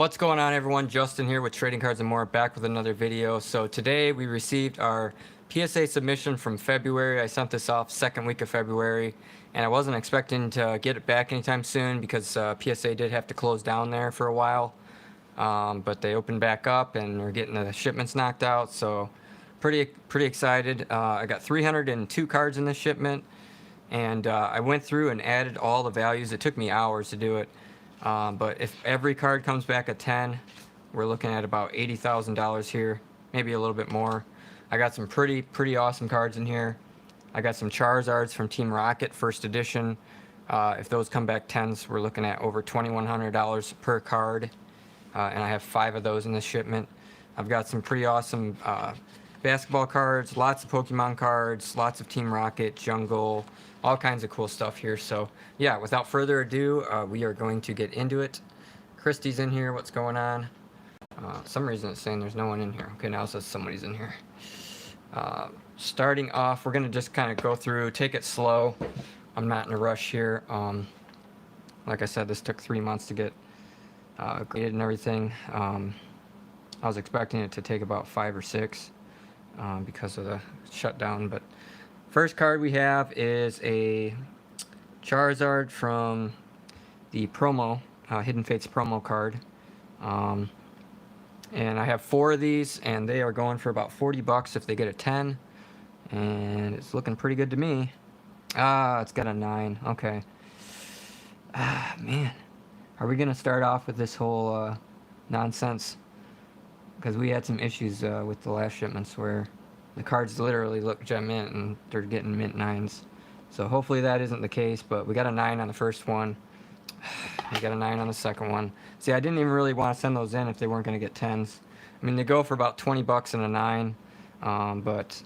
What's going on, everyone? Justin here with Trading Cards and More, back with another video. So today we received our PSA submission from February. I sent this off second week of February, and I wasn't expecting to get it back anytime soon because PSA did have to close down there for a while. But they opened back up and we're getting the shipments knocked out, so pretty excited. I got 302 cards in this shipment, and I went through and added all the values. It took me hours to do it. But if every card comes back a 10, we're looking at about $80,000 here, maybe a little bit more. I got some pretty awesome cards in here. I got some Charizards from Team Rocket, first edition. If those come back 10s, we're looking at over $2,100 per card. And I have 5 of those in this shipment. I've got some pretty awesome basketball cards, lots of Pokemon cards, lots of Team Rocket, Jungle, all kinds of cool stuff here. So yeah, without further ado, we are going to get into it. Christy's in here. What's going on? Some reason it's saying there's no one in here. Okay, now it says somebody's in here. Starting off, we're gonna just kind of go through, take it slow. I'm not in a rush here. Like I said, this took 3 months to get graded and everything. I was expecting it to take about 5 or 6 because of the shutdown, but first card we have is a Charizard from the promo, Hidden Fates promo card. And I have 4 of these, and they are going for about 40 bucks if they get a 10. And it's looking pretty good to me. It's got a 9. Okay. Man. Are we going to start off with this whole nonsense? Because we had some issues with the last shipments where the cards literally look gem mint and they're getting mint 9s. So hopefully that isn't the case, but we got a 9 on the first one. We got a 9 on the second one. See, I didn't even really want to send those in if they weren't going to get 10s. I mean, they go for about 20 bucks and a 9. But,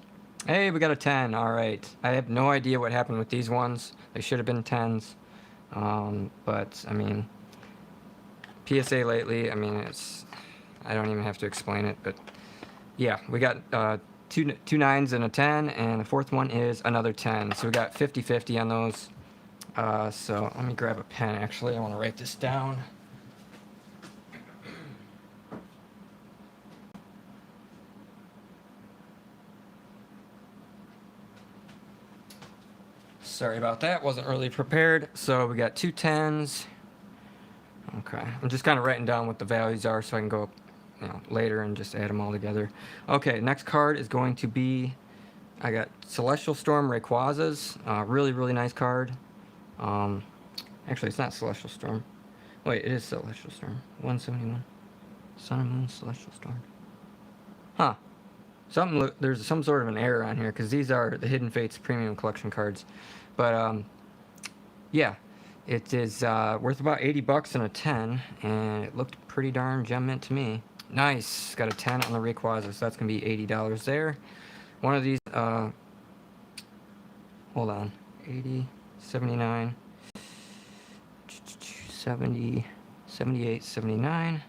hey, we got a 10. All right. I have no idea what happened with these ones. They should have been 10s. But, I mean, PSA lately, I mean, I don't even have to explain it, but yeah, we got two 9s and a 10, and the fourth one is another 10. So we got 50-50 on those. So let me grab a pen, actually. I want to write this down. Sorry about that, wasn't really prepared. So we got 2 10s. Okay, I'm just kind of writing down what the values are so I can go later and just add them all together. Okay, next card is going to be, I got Celestial Storm Rayquazas. Really nice card. Actually, it's not Celestial Storm. Wait, it is Celestial Storm. 171. Sun and Moon Celestial Storm. Huh. There's some sort of an error on here because these are the Hidden Fates Premium Collection cards. But, yeah. It is worth about 80 bucks and a 10, and it looked pretty darn gem mint to me. Nice. Got a 10 on the Rayquaza, so that's going to be $80 there. One of these, hold on, 80, 79, 70, 78, 79.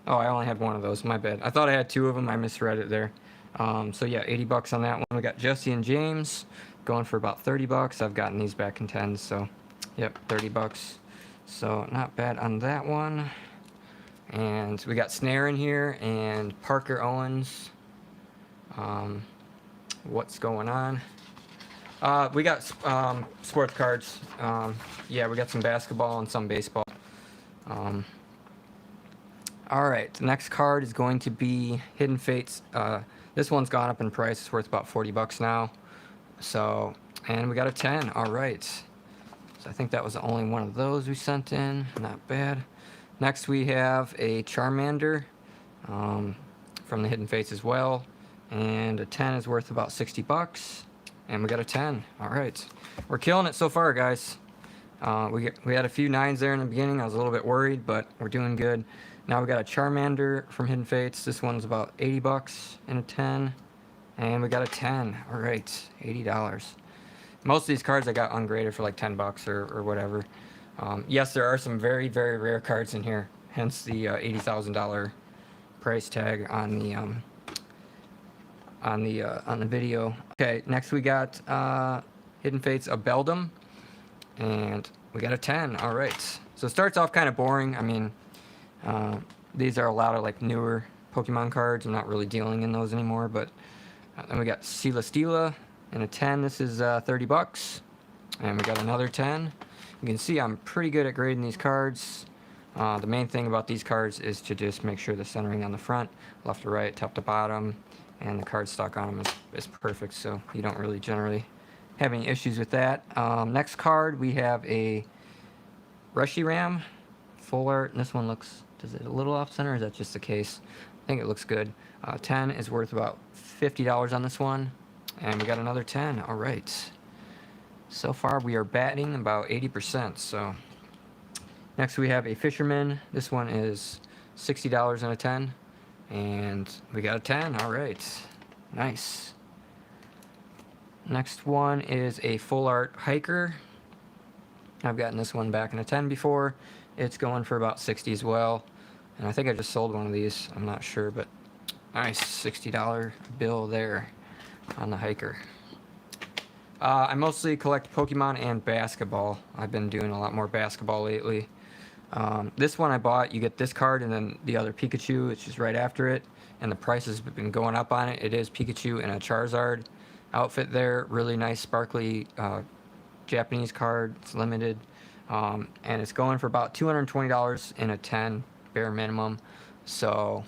Oh, I only had one of those, my bad. I thought I had 2 of them, I misread it there. So yeah, 80 bucks on that one. We got Jesse and James going for about 30 bucks. I've gotten these back in 10s, so yep, 30 bucks. So not bad on that one. And we got Snare in here and Parker Owens. What's going on? We got sports cards. Yeah, we got some basketball and some baseball. Alright, the next card is going to be Hidden Fates. This one's gone up in price. It's worth about 40 bucks now. So, and we got a 10. Alright. So I think that was the only one of those we sent in. Not bad. Next we have a Charmander from the Hidden Fates as well. And a 10 is worth about 60 bucks. And we got a 10. Alright. We're killing it so far, guys. We had a few 9s there in the beginning. I was a little bit worried, but we're doing good. Now we got a Charmander from Hidden Fates. This one's about 80 bucks and a 10. And we got a 10. Alright. $80. Most of these cards I got ungraded for like 10 bucks or whatever. Yes, there are some very rare cards in here, hence the $80,000 price tag on the video. Okay, next we got Hidden Fates of Beldum, and we got a 10. All right, so it starts off kind of boring. I mean, these are a lot of like newer Pokemon cards. I'm not really dealing in those anymore, but then we got Celesteela in a 10. This is 30 bucks. And we got another 10. You can see I'm pretty good at grading these cards. The main thing about these cards is to just make sure the centering on the front, left to right, top to bottom, and the cardstock on them is perfect, so you don't really generally have any issues with that. Next card, we have a Reshiram full art, and this one looks, does it a little off center, or is that just the case? I think it looks good. 10 is worth about $50 on this one, and we got another 10. All right. So far, we are batting about 80%, so... Next we have a Fisherman. This one is $60 on a 10. And we got a 10. Alright. Nice. Next one is a full art Hiker. I've gotten this one back in a 10 before. It's going for about 60 as well. And I think I just sold one of these. I'm not sure, but nice $60 bill there on the Hiker. I mostly collect Pokemon and basketball. I've been doing a lot more basketball lately. This one I bought, you get this card and then the other Pikachu, it's just right after it, and the prices have been going up on it. It is Pikachu and a Charizard outfit there, really nice sparkly Japanese card, it's limited, and it's going for about $220 in a 10, bare minimum, so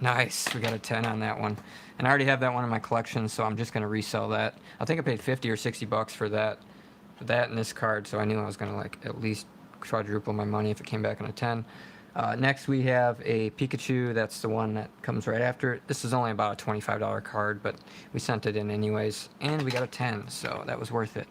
nice, we got a 10 on that one, and I already have that one in my collection, so I'm just going to resell that. I think I paid 50 or 60 bucks for that and this card, so I knew I was going to like at least quadruple my money if it came back in a 10. Next we have a Pikachu. That's the one that comes right after it. This is only about a $25 card, but we sent it in anyways, and we got a 10, so that was worth it.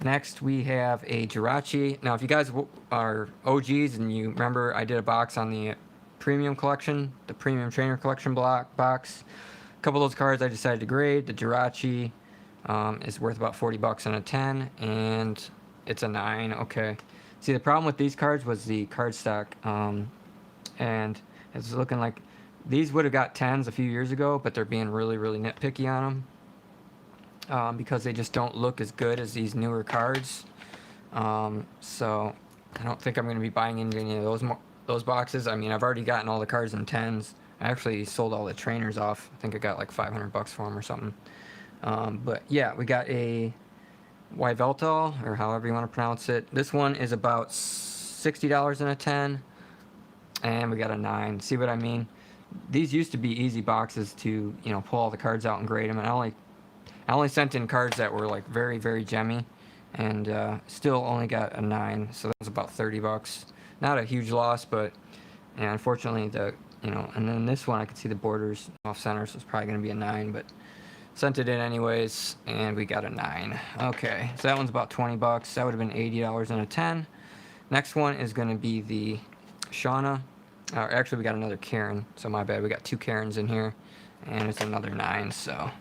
Next we have a Jirachi. Now if you guys are OGs and you remember, I did a box on the premium collection, the premium trainer collection box. A couple of those cards I decided to grade. The Jirachi is worth about 40 bucks on a 10, and it's a 9. Okay. See, the problem with these cards was the cardstock, and it's looking like these would have got 10s a few years ago, but they're being really, really nitpicky on them because they just don't look as good as these newer cards. So I don't think I'm going to be buying into any of those boxes. I mean, I've already gotten all the cards in 10s. I actually sold all the trainers off. I think I got like 500 bucks for them or something. But yeah, we got a Yveltal, or however you want to pronounce it. This one is about $60 in a 10, and we got a 9. See what I mean? These used to be easy boxes to, you know, pull all the cards out and grade them, and I only sent in cards that were like very, very gemmy, and still only got a 9, so that was about 30 bucks. Not a huge loss, but yeah, unfortunately and then this one I could see the borders off center, so it's probably going to be a 9, but sent it in anyways, and we got a 9. Okay, so that one's about 20 bucks. That would have been $80 in a 10. Next one is going to be the Shauna. Actually, we got another Karen, so my bad. We got 2 Karens in here, and it's another 9, so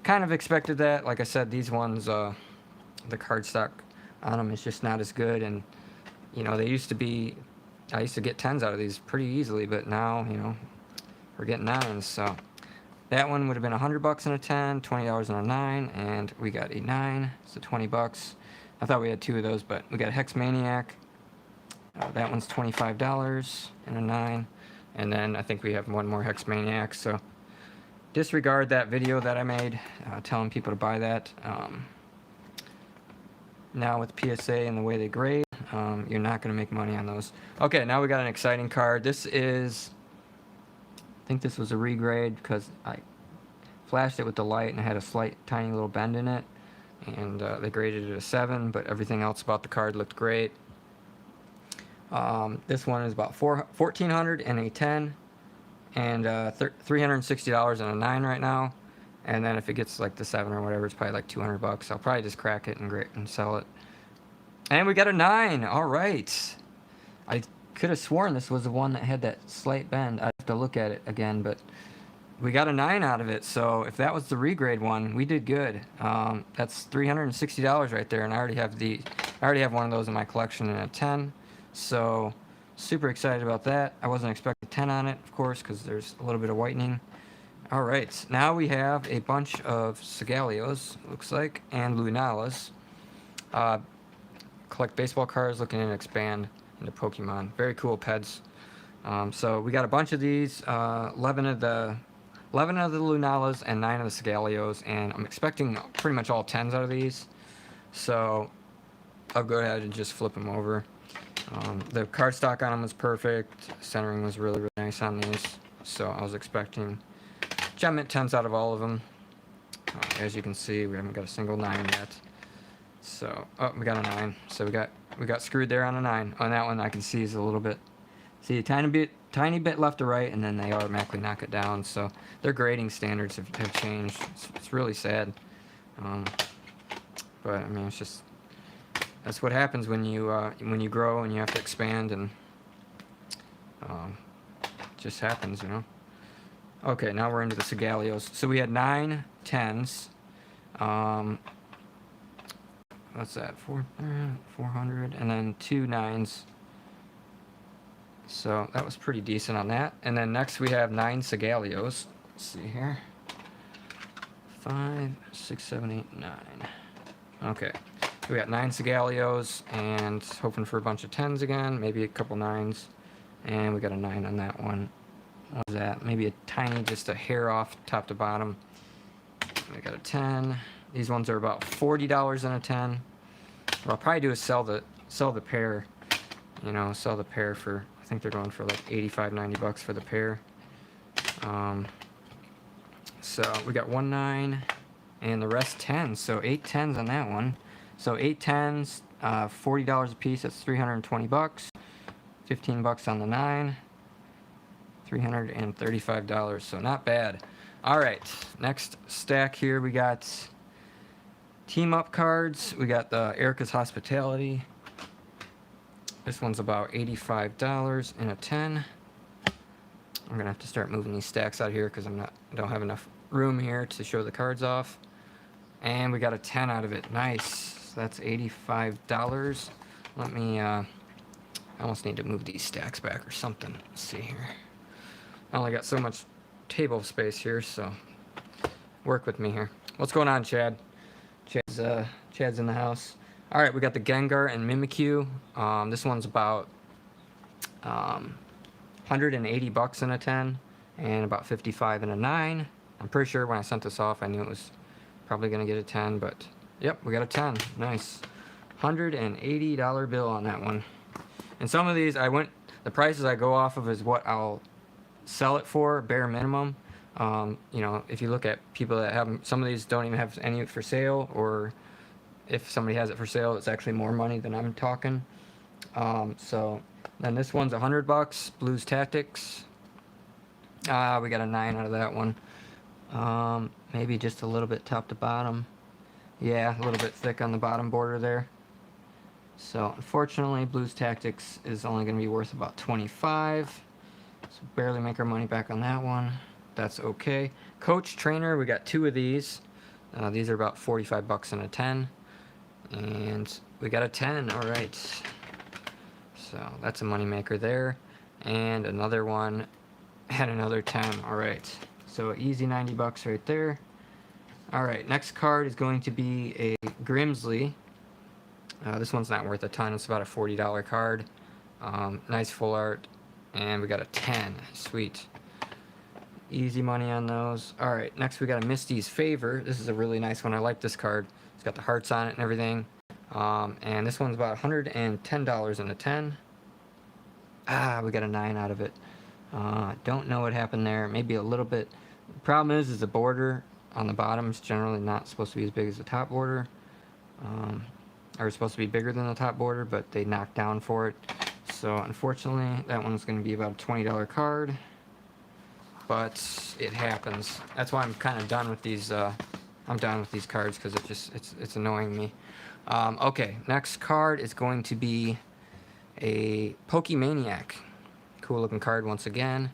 kind of expected that. Like I said, these ones, the cardstock on them is just not as good, and, you know, they used to be, I used to get 10s out of these pretty easily, but now, you know, we're getting 9s, so... That one would have been 100 bucks in a 10, $20 in a 9, and we got a 9, so 20 bucks. I thought we had 2 of those, but we got a Hex Maniac. That one's $25 in a 9, and then I think we have one more Hex Maniac, so disregard that video that I made telling people to buy that. Now with PSA and the way they grade, you're not going to make money on those. Okay, now we got an exciting card. This is... I think this was a regrade because I flashed it with the light and it had a slight tiny little bend in it, and they graded it a 7, but everything else about the card looked great. This one is about $1,400 in a 10, and $360 in a 9 right now, and then if it gets like the 7 or whatever, it's probably like 200 bucks. I'll probably just crack it and sell it. And we got a 9. All right. I could have sworn this was the one that had that slight bend. I'd have to look at it again, but we got a 9 out of it. So if that was the regrade one, we did good. That's $360 right there, and I already have one of those in my collection in a 10. So super excited about that. I wasn't expecting 10 on it, of course, because there's a little bit of whitening. All right, now we have a bunch of Segalios, looks like, and Lunalas. Collect baseball cards, looking to expand into Pokemon. Very cool peds. So we got a bunch of these, 11 of the Lunalas and 9 of the Segalios, and I'm expecting pretty much all 10s out of these. So I'll go ahead and just flip them over. The cardstock on them was perfect. Centering was really, really nice on these. So I was expecting gem mint 10s out of all of them. As you can see, we haven't got a single 9 yet. So, oh, we got a 9. So we got screwed there on a 9. On that one, I can see is a little bit, see a tiny bit left to right, and then they automatically knock it down. So their grading standards have changed. It's really sad. But I mean, it's just, that's what happens when you grow and you have to expand, and it just happens, you know. Okay, now we're into the Segalios. So we had 9 10s. What's that? 400, and then 2 9s. So that was pretty decent on that. And then next we have 9 Segalios. Let's see here. 5, 6, 7, 8, 9. Okay. So we got 9 Segalios, and hoping for a bunch of 10s again, maybe a couple 9s. And we got a 9 on that one. What was that? Maybe a tiny, just a hair off top to bottom. We got a 10. These ones are about $40 in a 10. What I'll probably do is sell the pair. You know, sell the pair for, I think they're going for like 85, 90 bucks for the pair. So we got 1 9 and the rest 10s. So 8 10s on that one. So 8 10s, $40 a piece. That's 320 bucks. 15 bucks on the 9. $335. So not bad. All right, next stack here we got team up cards. We got the Erica's Hospitality. This one's about $85 in a 10. I'm gonna have to start moving these stacks out here because I don't have enough room here to show the cards off. And we got a 10 out of it. Nice. So that's $85. Let me. I almost need to move these stacks back or something. Let's see here. I only got so much table space here, so work with me here. What's going on, Chad? Chad's in the house. All right, we got the Gengar and Mimikyu. This one's about 180 bucks in a 10, and about 55 in a 9. I'm pretty sure when I sent this off, I knew it was probably gonna get a 10, but yep, we got a 10. Nice. $180 bill on that one. And some of these, the prices I go off of is what I'll sell it for, bare minimum. You know, if you look at people that have, some of these don't even have any for sale, or if somebody has it for sale, it's actually more money than I'm talking. So then this one's 100 bucks, Blues Tactics. We got a 9 out of that one. Maybe just a little bit top to bottom. Yeah, a little bit thick on the bottom border there. So unfortunately, Blues Tactics is only going to be worth about 25. So barely make our money back on that one. That's okay. Coach Trainer, we got 2 of these. These are about 45 bucks in a 10. And we got a 10. All right. So that's a money maker there. And another one and another 10. All right. So easy 90 bucks right there. All right. Next card is going to be a Grimsley. This one's not worth a ton. It's about a $40 card. Nice full art. And we got a 10. Sweet. Easy money on those. Alright, next we got a Misty's Favor. This is a really nice one. I like this card. It's got the hearts on it and everything. And this one's about $110 in a 10. We got a 9 out of it. Don't know what happened there. Maybe a little bit. The problem is the border on the bottom is generally not supposed to be as big as the top border. Or it's supposed to be bigger than the top border, but they knocked down for it. So unfortunately, that one's going to be about a $20 card. But it happens. That's why I'm kind of done with these. I'm done with these cards because it's annoying me. Okay, next card is going to be a Pokemaniac. Cool looking card once again.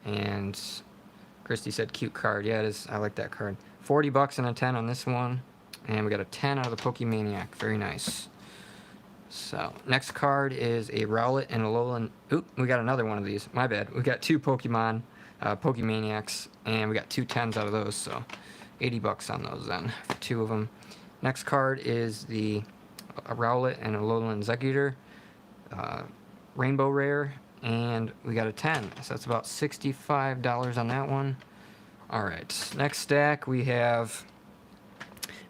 And Christy said cute card. Yeah, it is. I like that card. 40 bucks and a 10 on this one. And we got a 10 out of the Pokemaniac. Very nice. So, next card is a Rowlet and a Alolan. Oop, we got another one of these. My bad. We got 2 Pokemaniacs, and we got 2 10s out of those, so 80 bucks on those then, for 2 of them. Next card is a Rowlet and a Alolan Executor. Rainbow Rare. and we got a 10. So that's about $65 on that one. All right, next stack we haven't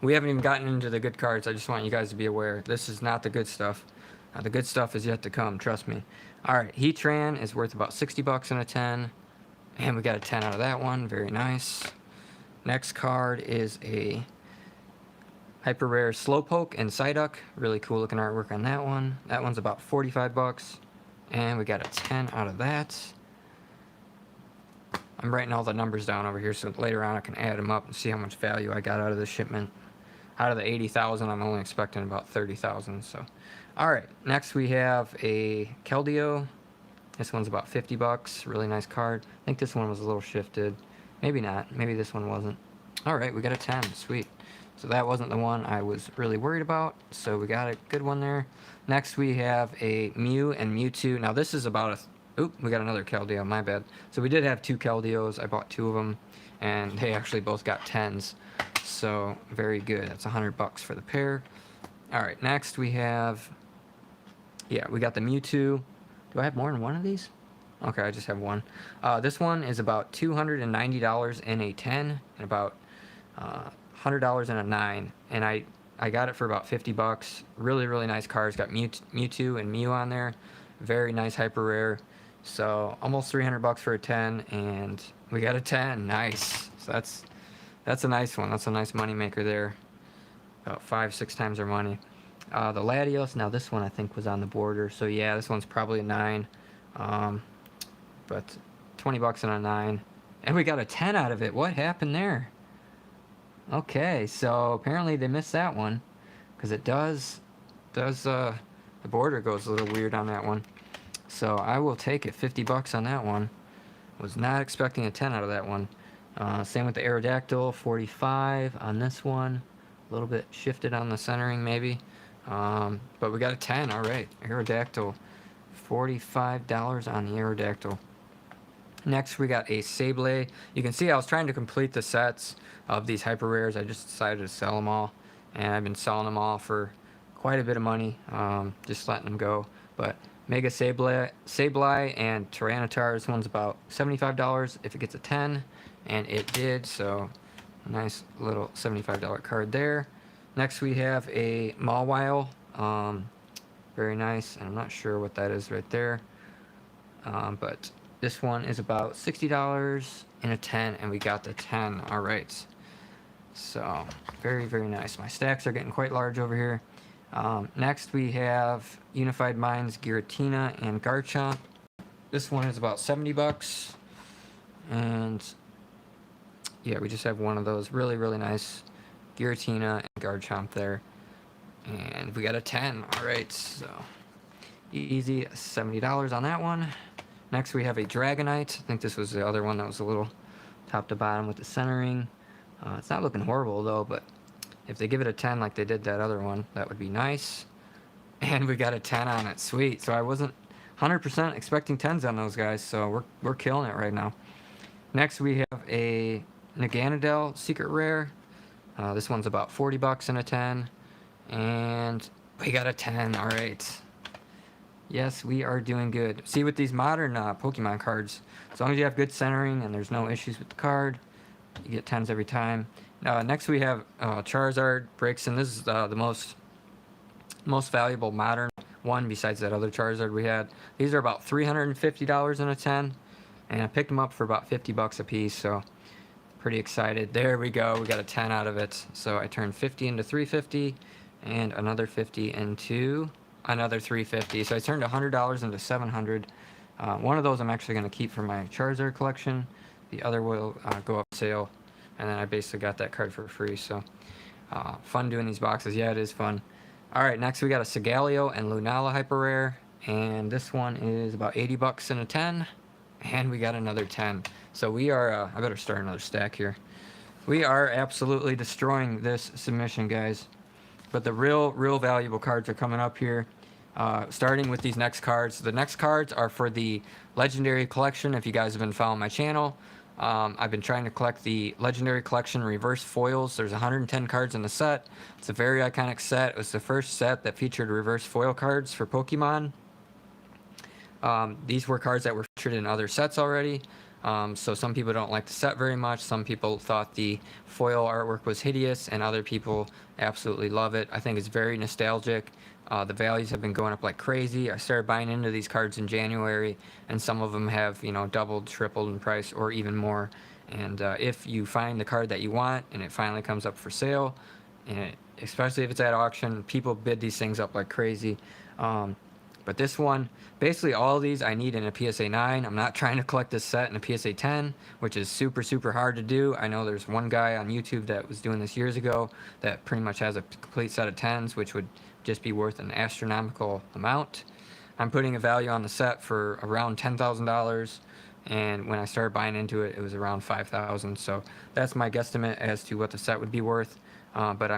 even gotten into the good cards. I just want you guys to be aware. This is not the good stuff. The good stuff is yet to come, trust me. All right, Heatran is worth about 60 bucks in a 10. And we got a 10 out of that one. Very nice. Next card is a Hyper Rare Slowpoke and Psyduck. Really cool looking artwork on that one. That one's about 45 bucks. And we got a 10 out of that. I'm writing all the numbers down over here so later on I can add them up and see how much value I got out of this shipment. Out of the 80,000, I'm only expecting about 30,000. So, all right. Next we have a Keldeo. This one's about 50 bucks. Really nice card. I think this one was a little shifted. Maybe not. Maybe this one wasn't. All right, we got a 10. Sweet. So that wasn't the one I was really worried about. So we got a good one there. Next we have a Mew and Mewtwo. Now this is about a... Oop, we got another Keldeo. My bad. So we did have two Keldeos. I bought two of them. And they actually both got 10s. So very good. That's 100 bucks for the pair. All right, next we have... Yeah, we got the Mewtwo. Do I have more than one of these? Okay, I just have one. This one is about $290 in a 10 and about $100 in a 9. And I got it for about 50 bucks. Really, really nice cards. Got Mewtwo and Mew on there. Very nice hyper rare. So almost 300 bucks for a 10, and we got a 10. Nice. So that's a nice one. That's a nice money maker there. About 5-6 times our money. The Latios, now this one I think was on the border, so yeah, this one's probably a 9, but 20 bucks and a 9, and we got a 10 out of it. What happened there? Okay, so apparently they missed that one, because it does, the border goes a little weird on that one, so I will take it. 50 bucks on that one. Was not expecting a 10 out of that one. Same with the Aerodactyl, 45 on this one, a little bit shifted on the centering maybe. But we got a 10. All right, Aerodactyl, $45 on the Aerodactyl. Next we got a Sableye. You can see I was trying to complete the sets of these hyper rares. I just decided to sell them all, and I've been selling them all for quite a bit of money, just letting them go. But Mega Sableye and Tyranitar, this one's about $75 if it gets a 10, and it did, so nice little $75 card there. Next we have a Mawile, very nice, and I'm not sure what that is right there, but this one is about $60 in a 10, and we got the 10. All right, so very, very nice. My stacks are getting quite large over here. Next we have Unified Minds, Giratina, and Garchomp. This one is about 70 bucks, and yeah, we just have one of those. Really, really nice Giratina and Garchomp there, and we got a 10. All right, so easy, $70 on that one. Next we have a Dragonite. I think this was the other one that was a little top to bottom with the centering. It's not looking horrible though, but if they give it a 10 like they did that other one, that would be nice. And we got a 10 on it. Sweet. So I wasn't 100% expecting 10s on those guys, so we're killing it right now. Next we have a Naganadel Secret Rare. This one's about 40 bucks in a 10, and we got a 10. All right. Yes, we are doing good. See, with these modern Pokemon cards, as long as you have good centering and there's no issues with the card, you get 10s every time. Next we have Charizard breaks, and this is the most valuable modern one besides that other Charizard we had. These are about $350 in a 10, and I picked them up for about 50 bucks a piece, so pretty excited. There we go. We got a 10 out of it. So I turned 50 into 350, and another 50 into another 350. So I turned $100 into 700. One of those I'm actually going to keep for my Charizard collection. The other will go up sale, and then I basically got that card for free. So fun doing these boxes. Yeah, it is fun. All right, next we got a Sigaleo and Lunala Hyper Rare, and this one is about 80 bucks in a 10, and we got another 10. So we are, I better start another stack here. We are absolutely destroying this submission, guys. But the real valuable cards are coming up here. Starting with these next cards. The next cards are for the Legendary Collection, if you guys have been following my channel. I've been trying to collect the Legendary Collection reverse foils. There's 110 cards in the set. It's a very iconic set. It was the first set that featured reverse foil cards for Pokemon. These were cards that were featured in other sets already. So some people don't like the set very much. Some people thought the foil artwork was hideous, and other people absolutely love it. I think it's very nostalgic. The values have been going up like crazy. I started buying into these cards in January, and some of them have, doubled, tripled in price, or even more. And if you find the card that you want and it finally comes up for sale, especially if it's at auction, people bid these things up like crazy. But this one, basically all of these I need in a PSA 9. I'm not trying to collect this set in a PSA 10, which is super, super hard to do. I know there's one guy on YouTube that was doing this years ago that pretty much has a complete set of 10s, which would just be worth an astronomical amount. I'm putting a value on the set for around $10,000, and when I started buying into it, it was around $5,000. So that's my guesstimate as to what the set would be worth. But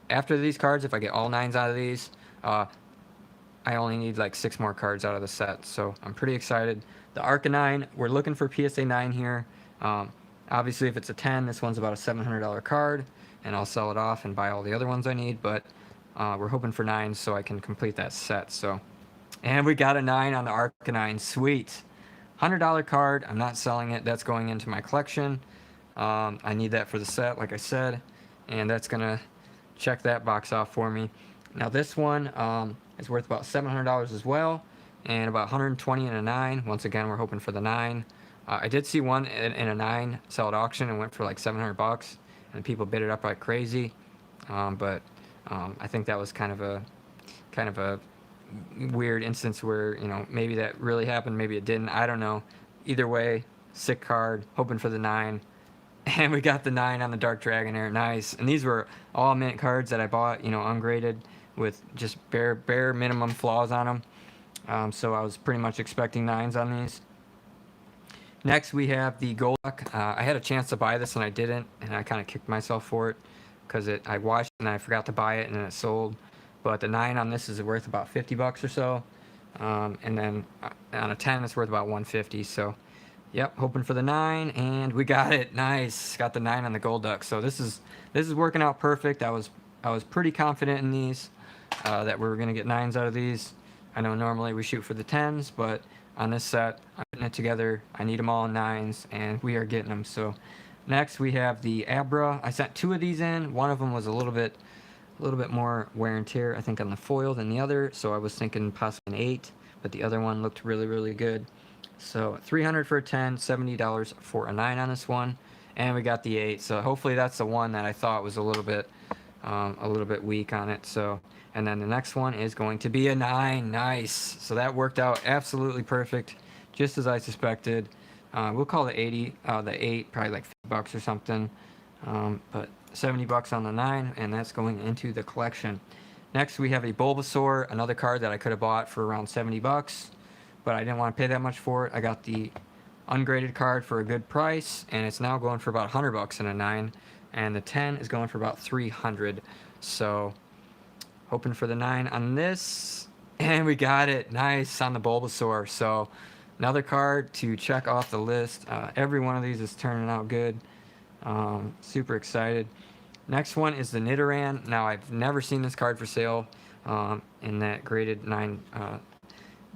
after these cards, if I get all 9s out of these, I only need like 6 more cards out of the set, so I'm pretty excited. The Arcanine, we're looking for PSA 9 here. Obviously, if it's a 10, this one's about a $700 card, and I'll sell it off and buy all the other ones I need, but we're hoping for 9s so I can complete that set. And we got a 9 on the Arcanine, sweet. $100 card, I'm not selling it, that's going into my collection. I need that for the set, like I said, and that's gonna check that box off for me. Now this one is worth about $700 as well, and about $120 in a 9. Once again, we're hoping for the 9. I did see one in a 9 sell at auction and went for like $700, and people bid it up like crazy. But I think that was kind of a weird instance where maybe that really happened, maybe it didn't. I don't know. Either way, sick card. Hoping for the 9. And we got the 9 on the Dark Dragonair, nice. And these were all mint cards that I bought, ungraded, with just bare minimum flaws on them. So I was pretty much expecting 9s on these. Next we have the Golduck. I had a chance to buy this and I didn't, and I kind of kicked myself for it because I watched and I forgot to buy it and then it sold. But the 9 on this is worth about $50 or so, and then on a 10 it's worth about $150. So yep, hoping for the 9, and we got it. Nice, got the 9 on the Golduck. So this is working out perfect. I was pretty confident in these, that we were gonna get 9s out of these. I know normally we shoot for the 10s, but on this set, I'm putting it together. I need them all in 9s, and we are getting them. So next we have the Abra. I sent 2 of these in. One of them was a little bit more wear and tear, I think, on the foil than the other. So I was thinking possibly an 8, but the other one looked really good. So $300 for a 10, $70 for a 9 on this one, and we got the 8. So hopefully that's the one that I thought was a little bit weak on it. So, and then the next one is going to be a 9. Nice. So that worked out absolutely perfect, just as I suspected. We'll call the 8 probably like $50 or something, but $70 on the 9, and that's going into the collection. Next we have a Bulbasaur, another card that I could have bought for around $70, but I didn't want to pay that much for it. I got the ungraded card for a good price, and it's now going for about $100 in a 9, and the 10 is going for about $300. So hoping for the 9 on this, and we got it. Nice on the Bulbasaur. So another card to check off the list. Every one of these is turning out good. Super excited. Next one is the Nidoran. Now I've never seen this card for sale in that graded 9.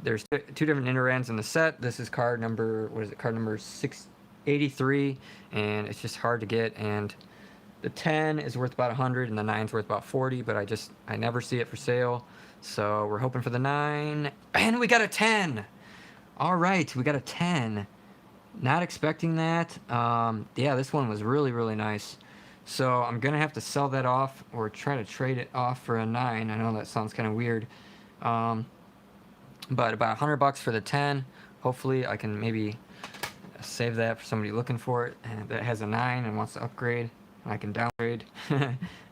There's 2 different Nidorans in the set. This is card number, card number 683, and it's just hard to get. And the 10 is worth about 100, and the 9 is worth about 40, but I never see it for sale. So we're hoping for the 9, and we got a 10. All right, we got a 10. Not expecting that. Yeah, this one was really nice. So I'm gonna have to sell that off or try to trade it off for a 9. I know that sounds kind of weird. But about $100 for the 10. Hopefully I can maybe save that for somebody looking for it and that has a 9 and wants to upgrade. I can downgrade.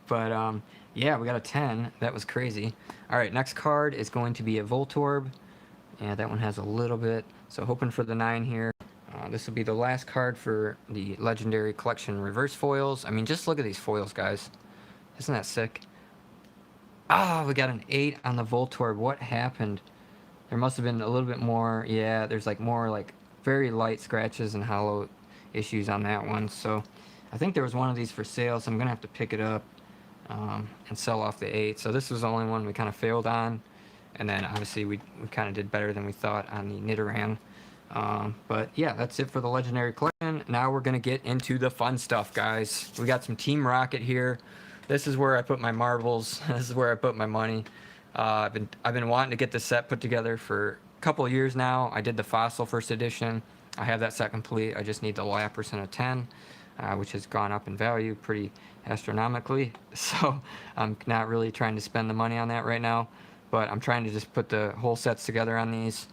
But yeah, we got a 10. That was crazy. All right, next card is going to be a Voltorb. Yeah, that one has a little bit. So hoping for the 9 here. This will be the last card for the Legendary Collection reverse foils. I mean, just look at these foils, guys. Isn't that sick? Ah, we got an 8 on the Voltorb. What happened? There must have been a little bit more. Yeah, there's like more like very light scratches and hollow issues on that one. So I think there was one of these for sale, so I'm going to have to pick it up and sell off the 8. So this was the only one we kind of failed on. And then obviously we kind of did better than we thought on the Nidoran. But yeah, that's it for the Legendary Collection. Now we're going to get into the fun stuff, guys. We got some Team Rocket here. This is where I put my marbles. This is where I put my money. I've been wanting to get this set put together for a couple of years now. I did the Fossil first edition. I have that set complete. I just need the Lapras of 10, which has gone up in value pretty astronomically. So I'm not really trying to spend the money on that right now, but I'm trying to just put the whole sets together on these.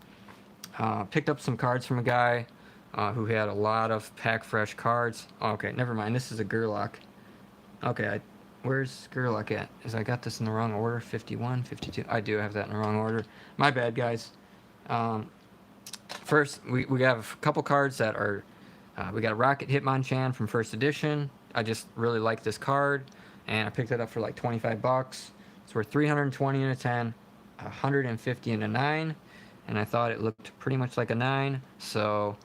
Picked up some cards from a guy who had a lot of pack fresh cards. Oh, okay, never mind. This is a Gerlach. Okay, where's Gerlach at? Is I got this in the wrong order? 51, 52. I do have that in the wrong order. My bad, guys. First, we have a couple cards that are... we got a Rocket Hitmonchan from first edition. I just really like this card, and I picked it up for like 25 bucks. It's worth 320 in a 10, 150 in a 9, and I thought it looked pretty much like a 9, so...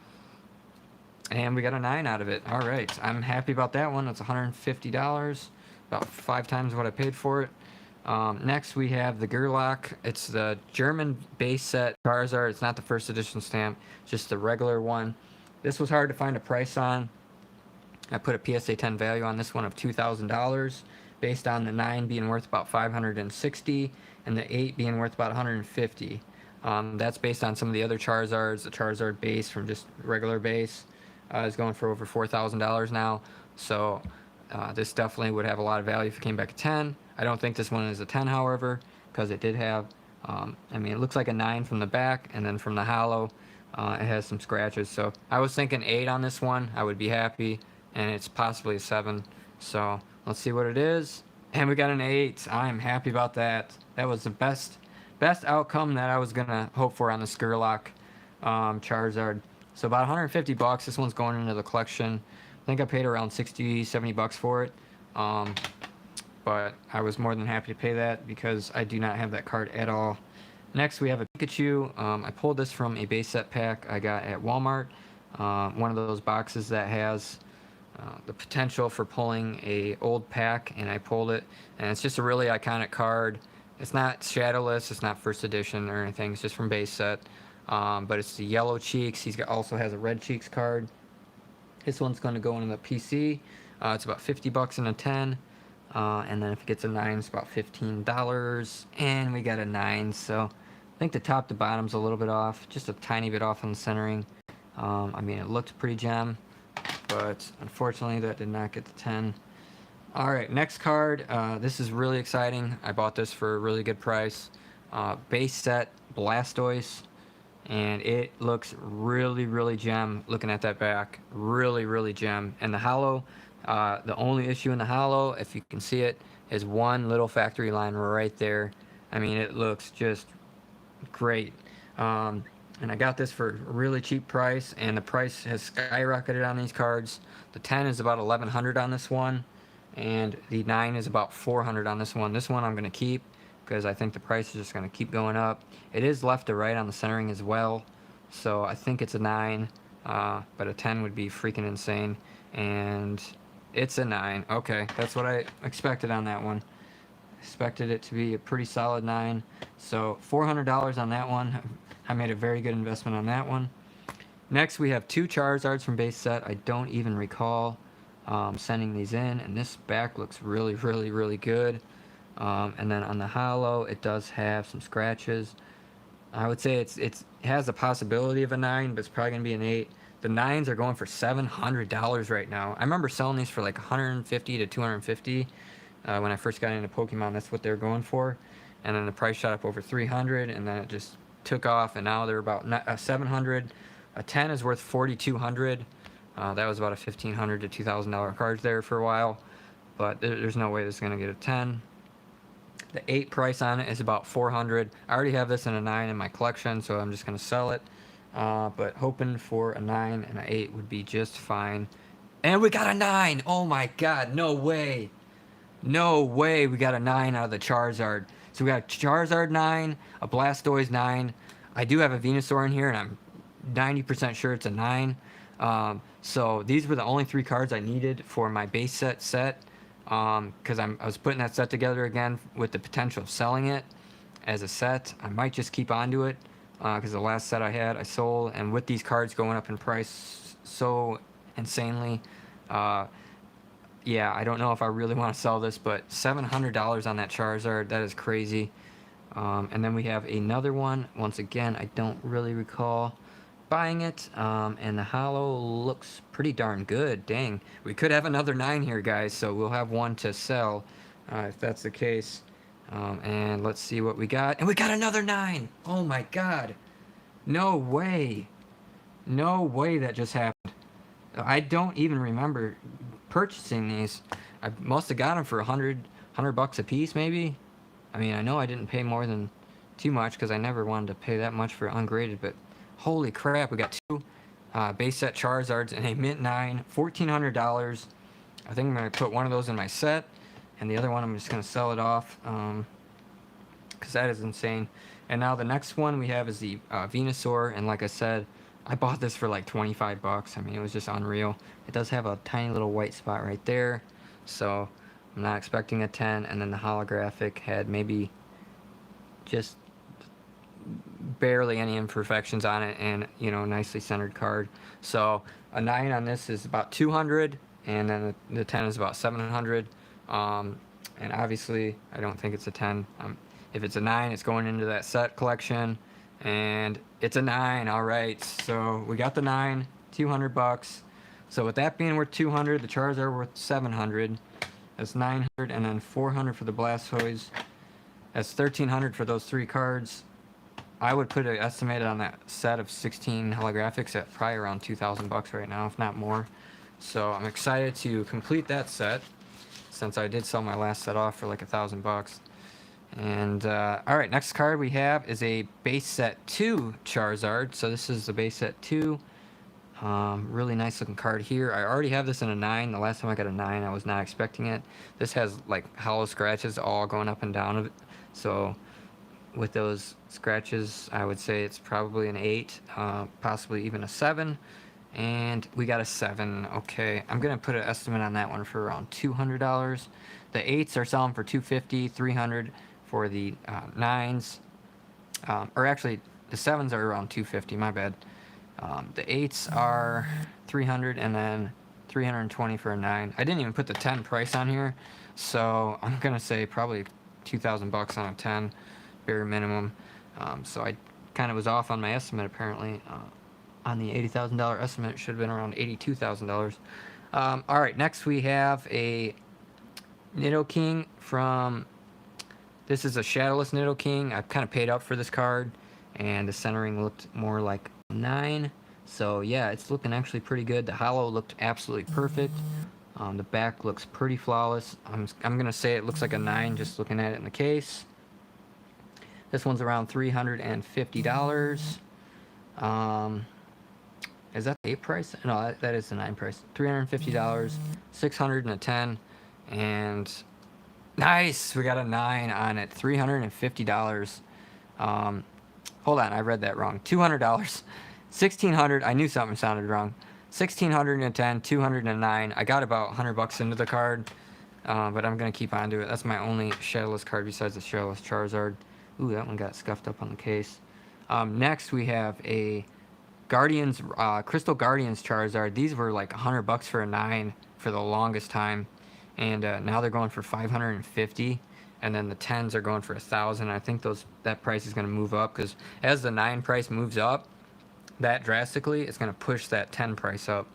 And we got a 9 out of it. All right, I'm happy about that one. It's $150, about 5 times what I paid for it. Next, we have the Gerlach. It's the German base set Charizard. It's not the first edition stamp, just the regular one. This was hard to find a price on. I put a PSA 10 value on this one of $2,000, based on the 9 being worth about $560 and the 8 being worth about $150. That's based on some of the other Charizards. The Charizard base from just regular base is going for over $4,000 now. So this definitely would have a lot of value if it came back at 10. I don't think this one is a 10, however, because it did have, I mean, it looks like a 9 from the back, and then from the hollow, it has some scratches. So I was thinking 8 on this one. I would be happy, and it's possibly a 7. So let's see what it is. And we got an 8. I'm happy about that. That was the best outcome that I was gonna hope for on the Gerlach Charizard. So about 150 bucks. This one's going into the collection. I think I paid around 60, 70 bucks for it. But I was more than happy to pay that because I do not have that card at all. Next, we have a Pikachu. I pulled this from a base set pack I got at Walmart. One of those boxes that has the potential for pulling a old pack, and I pulled it. And it's just a really iconic card. It's not shadowless. It's not first edition or anything. It's just from base set. But it's the yellow cheeks. Also has a red cheeks card. This one's going to go into the PC. It's about 50 bucks in a 10. And then if it gets a 9, it's about $15. And we got a 9. So I think the top to bottom's a little bit off. Just a tiny bit off on the centering. I mean, it looked pretty gem. But unfortunately, that did not get the 10. Alright, next card. This is really exciting. I bought this for a really good price. Base set Blastoise. And it looks really, really gem looking at that back. Really, really gem. And the hollow, the only issue in the hollow, if you can see it, is one little factory line right there. I mean, it looks just great. And I got this for a really cheap price, and the price has skyrocketed on these cards. The 10 is about $1,100 on this one, and the 9 is about $400 on this one. This one I'm going to keep, because I think the price is just going to keep going up. It is left to right on the centering as well, so I think it's a 9, but a 10 would be freaking insane, and it's a 9. Okay, that's what I expected on that one. Expected it to be a pretty solid 9, so $400 on that one. I made a very good investment on that one. Next, we have 2 Charizards from base set. I don't even recall sending these in, and this back looks really, really, really good. And then on the hollow, it does have some scratches. I would say it has a possibility of a 9, but it's probably going to be an 8. The 9s are going for $700 right now. I remember selling these for like $150 to $250 when I first got into Pokemon. That's what they were going for. And then the price shot up over $300, and then it just took off, and now they're about $700. A 10 is worth $4,200. That was about a $1,500 to $2,000 card there for a while, but there's no way this is going to get a 10. The 8 price on it is about $400. I already have this in a 9 in my collection, so I'm just going to sell it. But hoping for a 9 and an 8 would be just fine. And we got a 9! Oh my god, no way! No way we got a 9 out of the Charizard. So we got a Charizard 9, a Blastoise 9. I do have a Venusaur in here, and I'm 90% sure it's a 9. So these were the only 3 cards I needed for my base set. Because I was putting that set together again with the potential of selling it. as a set. I might just keep onto it because the last set I had I sold, and with these cards going up in price so insanely, yeah, I don't know if I really want to sell this, but $700 on that Charizard, that is crazy. And then we have another one. Once again, I don't really recall buying it, and the holo looks pretty darn good. Dang, we could have another 9 here, guys, so we'll have one to sell if that's the case. And let's see what we got. And we got another 9. Oh my god, no way, no way that just happened. I don't even remember purchasing these. I must have got them for $100 bucks a piece, maybe. I mean, I know I didn't pay more than too much because I never wanted to pay that much for ungraded, but holy crap, we got 2 base set Charizards and a mint 9, $1,400. I think I'm going to put one of those in my set, and the other one I'm just going to sell it off because that is insane. And now the next one we have is the Venusaur, and like I said, I bought this for like 25 bucks. I mean, it was just unreal. It does have a tiny little white spot right there, so I'm not expecting a 10. And then the holographic had maybe just barely any imperfections on it, and you know, nicely centered card. So a 9 on this is about 200, and then the 10 is about 700. And obviously I don't think it's a 10. If it's a 9, it's going into that set collection, and it's a 9. All right, so we got the 9, 200 bucks. So with that being worth 200, the Charizard worth 700. That's 900, and then 400 for the Blastoise. That's 1,300 for those 3 cards. I would put an estimated on that set of 16 holographics at probably around 2,000 bucks right now, if not more. So I'm excited to complete that set, since I did sell my last set off for like 1,000 bucks. And all right, next card we have is a base set 2 Charizard. So this is the base set 2. Really nice looking card here. I already have this in a 9. The last time I got a 9, I was not expecting it. This has like hollow scratches all going up and down of it. So with those scratches, I would say it's probably an 8, possibly even a 7. And we got a 7. Okay, I'm gonna put an estimate on that one for around $200. The 8s are selling for $250, $300 for the 9s. Or actually, the 7s are around $250. My bad. The 8s are $300, and then $320 for a 9. I didn't even put the 10 price on here, so I'm gonna say probably 2,000 bucks on a 10, bare minimum. So I kind of was off on my estimate apparently. On the $80,000 estimate, it should have been around $82,000. All right, next we have a Nidoking from. This is a Shadowless Nidoking. I've kind of paid up for this card, and the centering looked more like 9. So yeah, it's looking actually pretty good. The holo looked absolutely perfect. The back looks pretty flawless. I'm gonna say it looks like a 9 just looking at it in the case. This one's around $350. Is that the 8 price? No, that is the 9 price. $350, 600 and a 10, and nice. We got a 9 on it. $350. Hold on, I read that wrong. $200, 1,600. I knew something sounded wrong. 1,600 and a 10, 200 and a 9. I got about 100 bucks into the card, but I'm gonna keep on to it. That's my only Shadowless card besides the Shadowless Charizard. Ooh, that one got scuffed up on the case. Next we have a Guardians, Crystal Guardians Charizard. These were like 100 bucks for a 9 for the longest time, and now they're going for 550, and then the 10s are going for 1,000. I think that price is going to move up because as the 9 price moves up that drastically, it's going to push that 10 price up.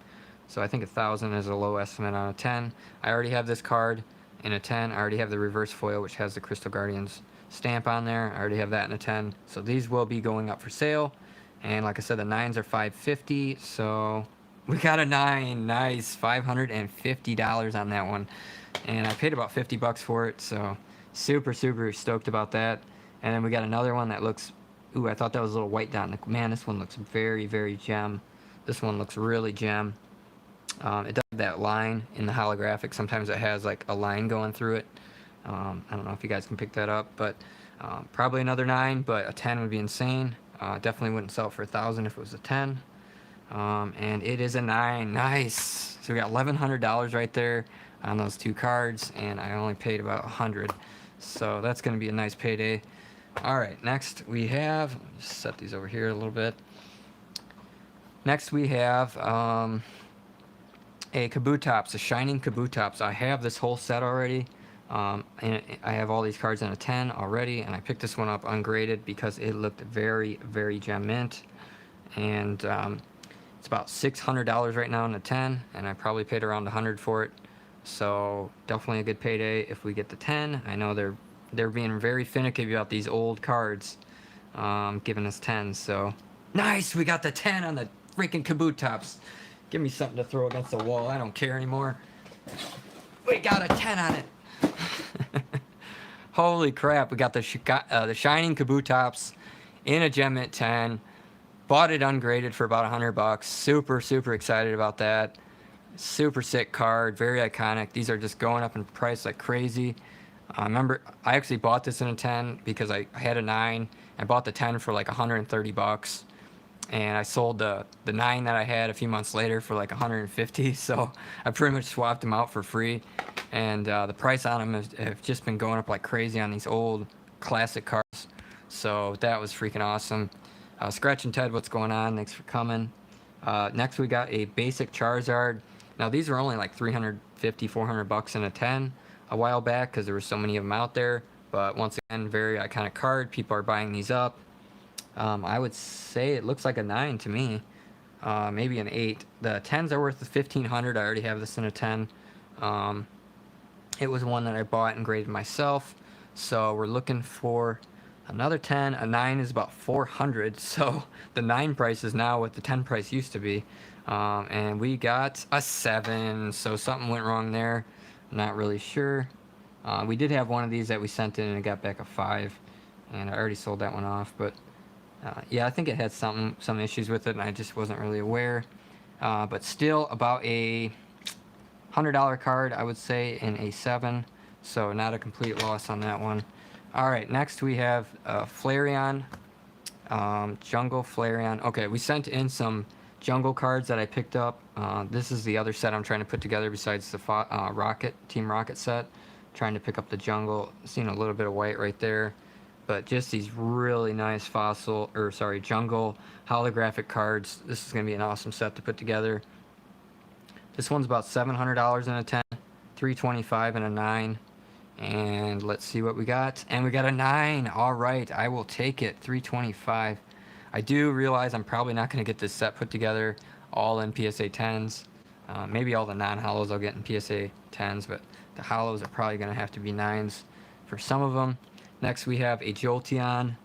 So I think 1,000 is a low estimate on a 10. I already have this card in a 10. I already have the reverse foil, which has the Crystal Guardians stamp on there. I already have that in a 10. So these will be going up for sale. And like I said, the 9s are 550, so we got a 9. Nice, $550 on that one. And I paid about 50 bucks for it, so super stoked about that. And then we got another one that looks, ooh, I thought that was a little white dot. Man, this one looks very gem. This one looks really gem. It does have that line in the holographic. Sometimes it has like a line going through it. I don't know if you guys can pick that up, but probably another 9, but a 10 would be insane. Definitely wouldn't sell it for 1,000 if it was a 10. And it is a 9. Nice. So we got $1,100 right there on those 2 cards, and I only paid about 100. So that's going to be a nice payday. All right, next we have, let me just set these over here a little bit. Next we have a Kabutops, a Shining Kabutops. I have this whole set already. And I have all these cards in a 10 already, and I picked this one up ungraded because it looked very, very gem mint. And it's about $600 right now in a 10, and I probably paid around 100 for it. So definitely a good payday if we get the 10. I know they're being very finicky about these old cards, giving us 10s. So nice, we got the 10 on the freaking Kabutops. Give me something to throw against the wall. I don't care anymore. We got a 10 on it. Holy crap, we got the Shining Kabutops in a gem mint 10. Bought it ungraded for about $100. Super, super excited about that. Super sick card, very iconic. These are just going up in price like crazy. Remember, I actually bought this in a 10 because I had a 9. I bought the 10 for like $130. And I sold the 9 that I had a few months later for like $150. So I pretty much swapped them out for free. And the price on them have just been going up like crazy on these old classic cards. So that was freaking awesome. Scratch and Ted, what's going on? Thanks for coming. Next we got a basic Charizard. Now these were only like $350, $400 in a 10 a while back because there were so many of them out there. But once again, very iconic card. People are buying these up. I would say it looks like a 9 to me. Maybe an 8. The 10s are worth $1,500. I already have this in a 10. It was one that I bought and graded myself. So we're looking for another 10. A 9 is about $400. So the 9 price is now what the 10 price used to be. And we got a 7. So something went wrong there. I'm not really sure. We did have one of these that we sent in and it got back a 5. And I already sold that one off. But yeah, I think it had some issues with it and I just wasn't really aware. But still about a $100 card, I would say, in a 7. So not a complete loss on that one. All right, next we have Flareon, Jungle Flareon. Okay, we sent in some jungle cards that I picked up. This is the other set I'm trying to put together besides the Team Rocket set. Trying to pick up the jungle. Seeing a little bit of white right there. But just these really nice jungle holographic cards. This is going to be an awesome set to put together. This one's about $700 in a 10, $325 in a 9. And let's see what we got. And we got a 9. All right, I will take it. $325. I do realize I'm probably not going to get this set put together all in PSA 10s. Maybe all the non-hollows I'll get in PSA 10s, but the hollows are probably going to have to be 9s for some of them. Next we have a Jolteon,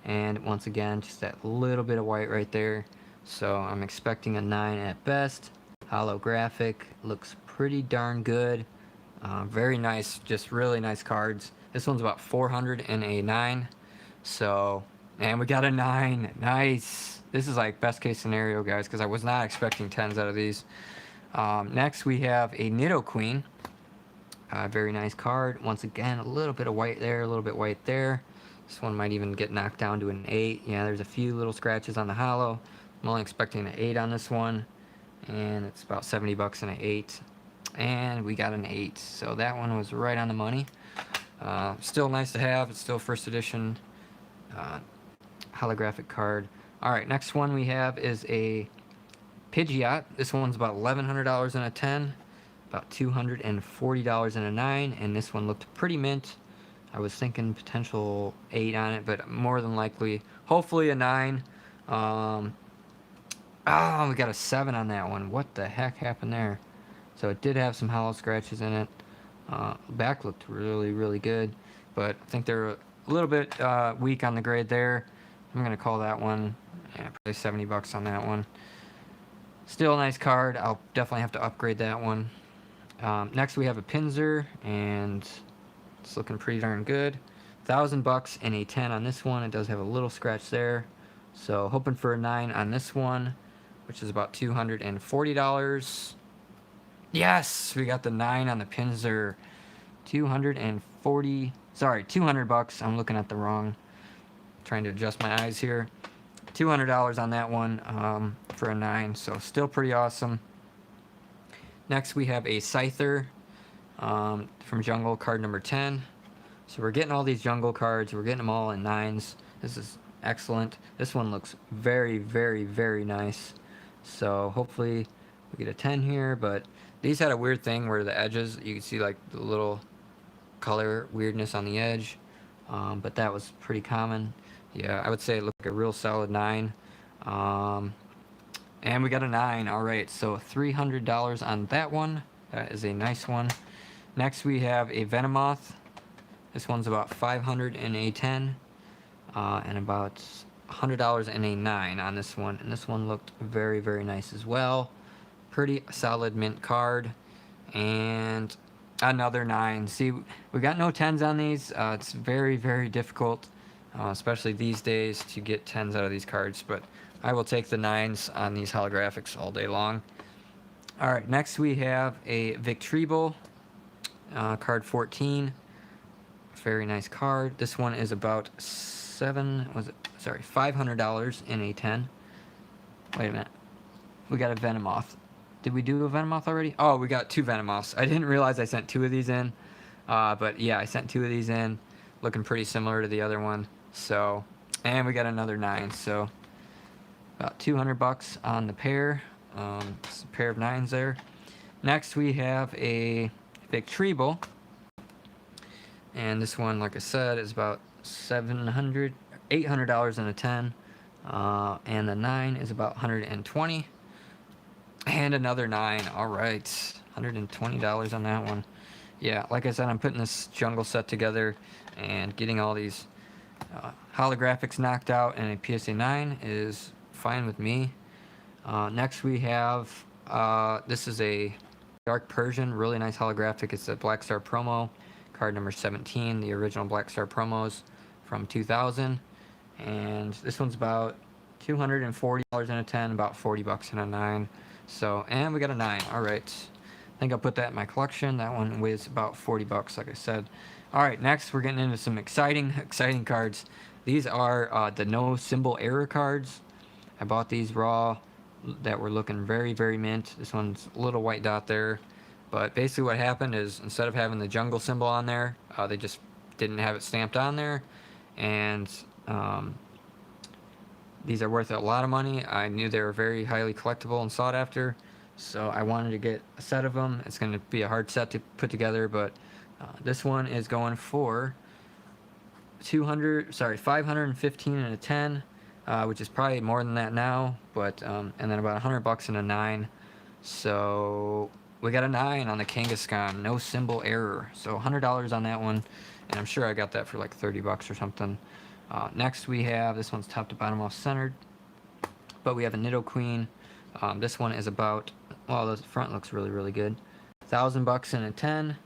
and once again, just that little bit of white right there. So I'm expecting a 9 at best. Holographic, looks pretty darn good. Very nice, just really nice cards. This one's about $400 in a 9. So, and we got a 9. Nice. This is like best case scenario, guys, because I was not expecting 10s out of these. Next we have a Nidoqueen. Very nice card. Once again, a little bit of white there, a little bit white there. This one might even get knocked down to an 8. Yeah, there's a few little scratches on the hollow. I'm only expecting an 8 on this one. And it's about $70 in an 8. And we got an 8. So that one was right on the money. Still nice to have. It's still first edition holographic card. Alright, next one we have is a Pidgeot. This one's about $1,100 in a 10. About $240 in a 9, and this one looked pretty mint. I was thinking potential 8 on it, but more than likely, hopefully a 9. We got a 7 on that one. What the heck happened there? So it did have some hollow scratches in it. Back looked really, really good, but I think they're a little bit weak on the grade there. I'm gonna call that one, yeah, probably $70 on that one. Still a nice card. I'll definitely have to upgrade that one. Next we have a Pinsir, and it's looking pretty darn good. $1,000 and a 10 on this one. It does have a little scratch there. So hoping for a 9 on this one, which is about $240. Yes, we got the 9 on the Pinsir. $200. I'm looking at the wrong. Trying to adjust my eyes here. $200 on that one for a 9. So still pretty awesome. Next we have a Scyther from Jungle, card number 10. So we're getting all these jungle cards. We're getting them all in 9s. This is excellent. This one looks very, very, very nice. So hopefully we get a 10 here. But these had a weird thing where the edges, you can see like the little color weirdness on the edge. But that was pretty common. Yeah, I would say it looked like a real solid 9. And we got a 9. All right, so $300 on that one. That is a nice one. Next we have a Venomoth. This one's about $500 in a 10, and about $100 in a 9 on this one. And this one looked very, very nice as well. Pretty solid mint card. And another 9. See, we got no 10s on these. It's very, very difficult, especially these days, to get 10s out of these cards. But I will take the 9s on these holographics all day long. All right, next we have a Victreebel, card 14. Very nice card. This one is about $500 in a 10. Wait a minute. We got a Venomoth. Did we do a Venomoth already? Oh, we got 2 Venomoths. I didn't realize I sent 2 of these in. But yeah, I sent 2 of these in. Looking pretty similar to the other one. So, and we got another 9. So, about $200 on the pair. It's a pair of 9s there. Next, we have a Victreebel. And this one, like I said, is about $800 in a 10. And the 9 is about $120. And another 9. All right, $120 on that one. Yeah, like I said, I'm putting this jungle set together and getting all these holographics knocked out, and a PSA 9 is fine with me. Next we have, this is a Dark Persian, really nice holographic. It's a Black Star promo, card number 17, the original Black Star promos from 2000. And this one's about $240 in a 10, about $40 in a 9. So, and we got a 9. All right. I think I'll put that in my collection. That one weighs about $40, like I said. All right, next we're getting into some exciting cards. These are the no symbol error cards. I bought these raw that were looking very, very mint. This one's a little white dot there. But basically what happened is, instead of having the jungle symbol on there, they just didn't have it stamped on there. And these are worth a lot of money. I knew they were very highly collectible and sought after, so I wanted to get a set of them. It's going to be a hard set to put together, but this one is going for $515 in a 10, which is probably more than that now, but and then about $100 in a 9. So we got a 9 on the Kangaskhan, no symbol error. So $100 on that one, and I'm sure I got that for like $30 or something. Next we have, this one's top to bottom off centered, but we have a Nidoqueen. This one is about, well, the front looks really, really good. $1,000 in a 10,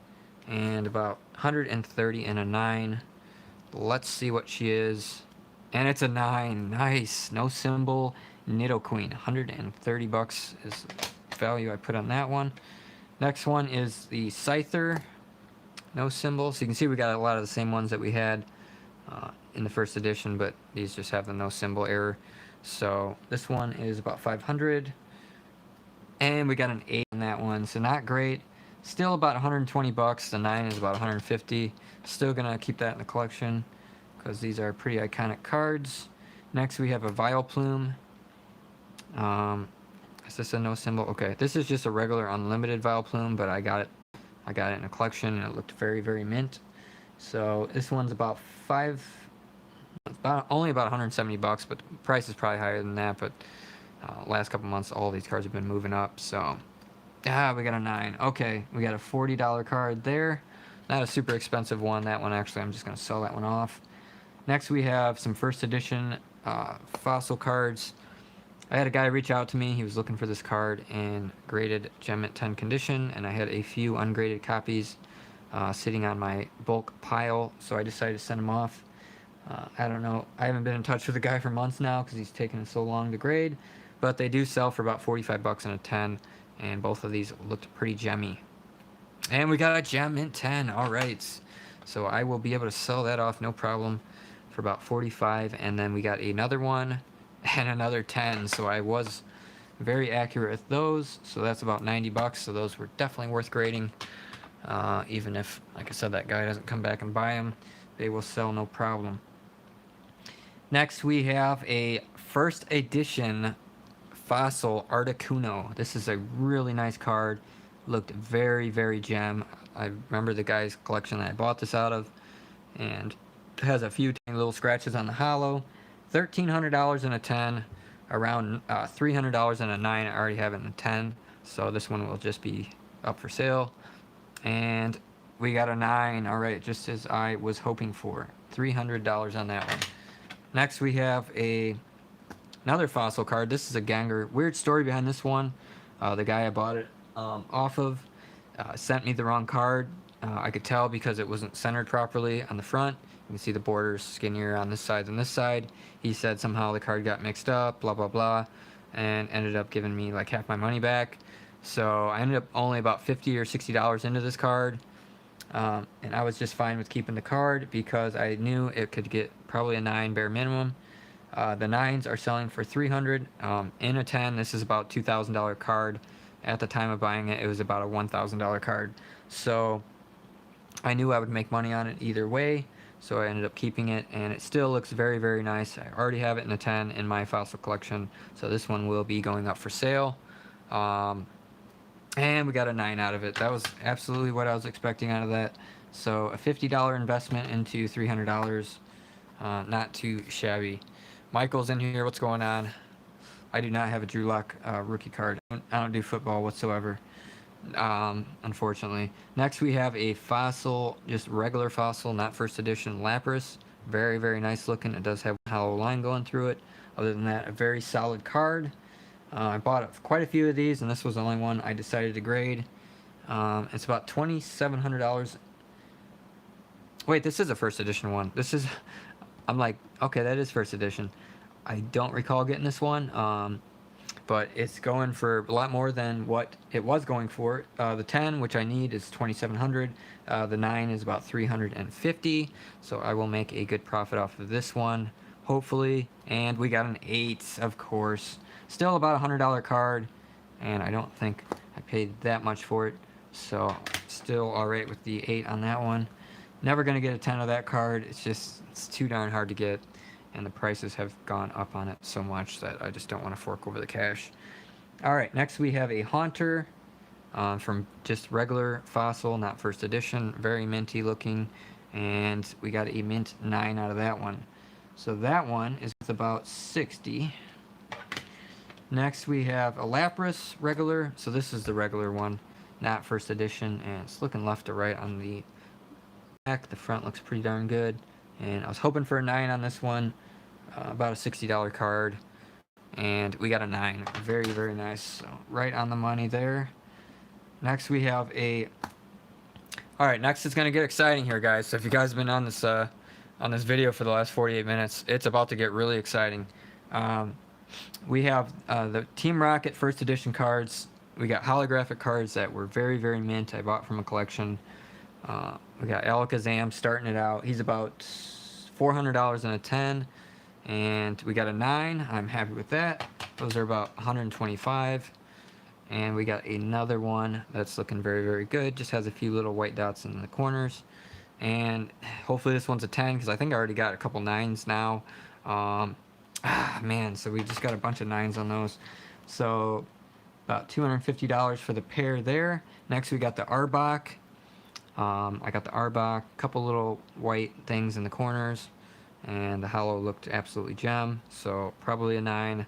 and about $130 in a 9. Let's see what she is. And it's a 9. Nice. No symbol. Nidoqueen. $130 is the value I put on that one. Next one is the Scyther. No symbol. So you can see we got a lot of the same ones that we had in the first edition, but these just have the no symbol error. So this one is about $500. And we got an 8 on that one. So not great. Still about $120. The 9 is about $150. Still gonna keep that in the collection because these are pretty iconic cards. Next we have a Vileplume. Is this a no symbol? Okay, this is just a regular unlimited Vileplume, but I got it in a collection and it looked very, very mint. So this one's about only about $170, but the price is probably higher than that. But last couple months, all these cards have been moving up. So we got a 9. Okay, we got a $40 card there. Not a super expensive one. That one, actually, I'm just going to sell that one off. Next, we have some first edition fossil cards. I had a guy reach out to me. He was looking for this card in graded Gem Mint 10 condition, and I had a few ungraded copies sitting on my bulk pile, so I decided to send them off. I don't know. I haven't been in touch with the guy for months now because he's taken so long to grade, but they do sell for about $45 in a 10, and both of these looked pretty gemmy. And we got a Gem Mint 10. All right. So I will be able to sell that off, no problem, for about $45. And then we got another one and another 10. So I was very accurate with those. So that's about $90. So those were definitely worth grading. Even if, like I said, that guy doesn't come back and buy them, they will sell no problem. Next, we have a first edition Fossil Articuno. This is a really nice card. Looked very, very gem. I remember the guy's collection that I bought this out of, and it has a few tiny little scratches on the hollow. $1,300 in a 10, around $300 in a 9. I already have it in a 10, so this one will just be up for sale. And we got a 9. All right, just as I was hoping for. $300 on that one. Next, we have another Fossil card. This is a Ganger. Weird story behind this one. The guy I bought it off of sent me the wrong card. I could tell because it wasn't centered properly on the front. You can see the borders skinnier on this side than this side. He said somehow the card got mixed up, blah, blah, blah, and ended up giving me like half my money back. So I ended up only about $50 or $60 into this card. And I was just fine with keeping the card because I knew it could get probably a 9 bare minimum. The 9s are selling for $300 in a 10. This is about $2,000 card. At the time of buying it, it was about a $1,000 card. So I knew I would make money on it either way. So I ended up keeping it, and it still looks very, very nice. I already have it in a 10 in my Fossil collection. So this one will be going up for sale. And we got a 9 out of it. That was absolutely what I was expecting out of that. So a $50 investment into $300. Not too shabby. Michael's in here. What's going on? I do not have a Drew Lock rookie card. I don't do football whatsoever, unfortunately. Next, we have a Fossil, just regular Fossil, not first edition Lapras. Very, very nice looking. It does have a hollow line going through it. Other than that, a very solid card. I bought quite a few of these, and this was the only one I decided to grade. It's about $2,700. Wait, this is a first edition one. This is, I'm like, okay, that is first edition. I don't recall getting this one, but it's going for a lot more than what it was going for. The 10, which I need, is $2,700. The 9 is about $350. So I will make a good profit off of this one, hopefully. And we got an 8, of course. Still about $100 card, and I don't think I paid that much for it. So still all right with the 8 on that one. Never gonna get a 10 of that card. It's too darn hard to get. And the prices have gone up on it so much that I just don't want to fork over the cash. All right, next we have a Haunter from just regular Fossil, not first edition. Very minty looking, and we got a mint 9 out of that one. So that one is worth about 60. Next we have a Lapras regular. So this is the regular one, not first edition, and it's looking left to right on the back. The front looks pretty darn good. And I was hoping for a 9 on this one, about a $60 card, and we got a 9. Very, very nice. So right on the money there. Next we have a. All right, next it's gonna get exciting here, guys. So if you guys have been on this video for the last 48 minutes, it's about to get really exciting. We have the Team Rocket first edition cards. We got holographic cards that were very, very mint. I bought from a collection. We got Alakazam starting it out. He's about $400 in a 10, and we got a 9. I'm happy with that. Those are about $125, and we got another one that's looking very, very good. Just has a few little white dots in the corners, and hopefully this one's a 10 because I think I already got a couple 9s now. Man, so we just got a bunch of 9s on those. So about $250 for the pair there. Next we got the Arbok. I got the Arbok, couple little white things in the corners, and the hollow looked absolutely gem, so probably a 9.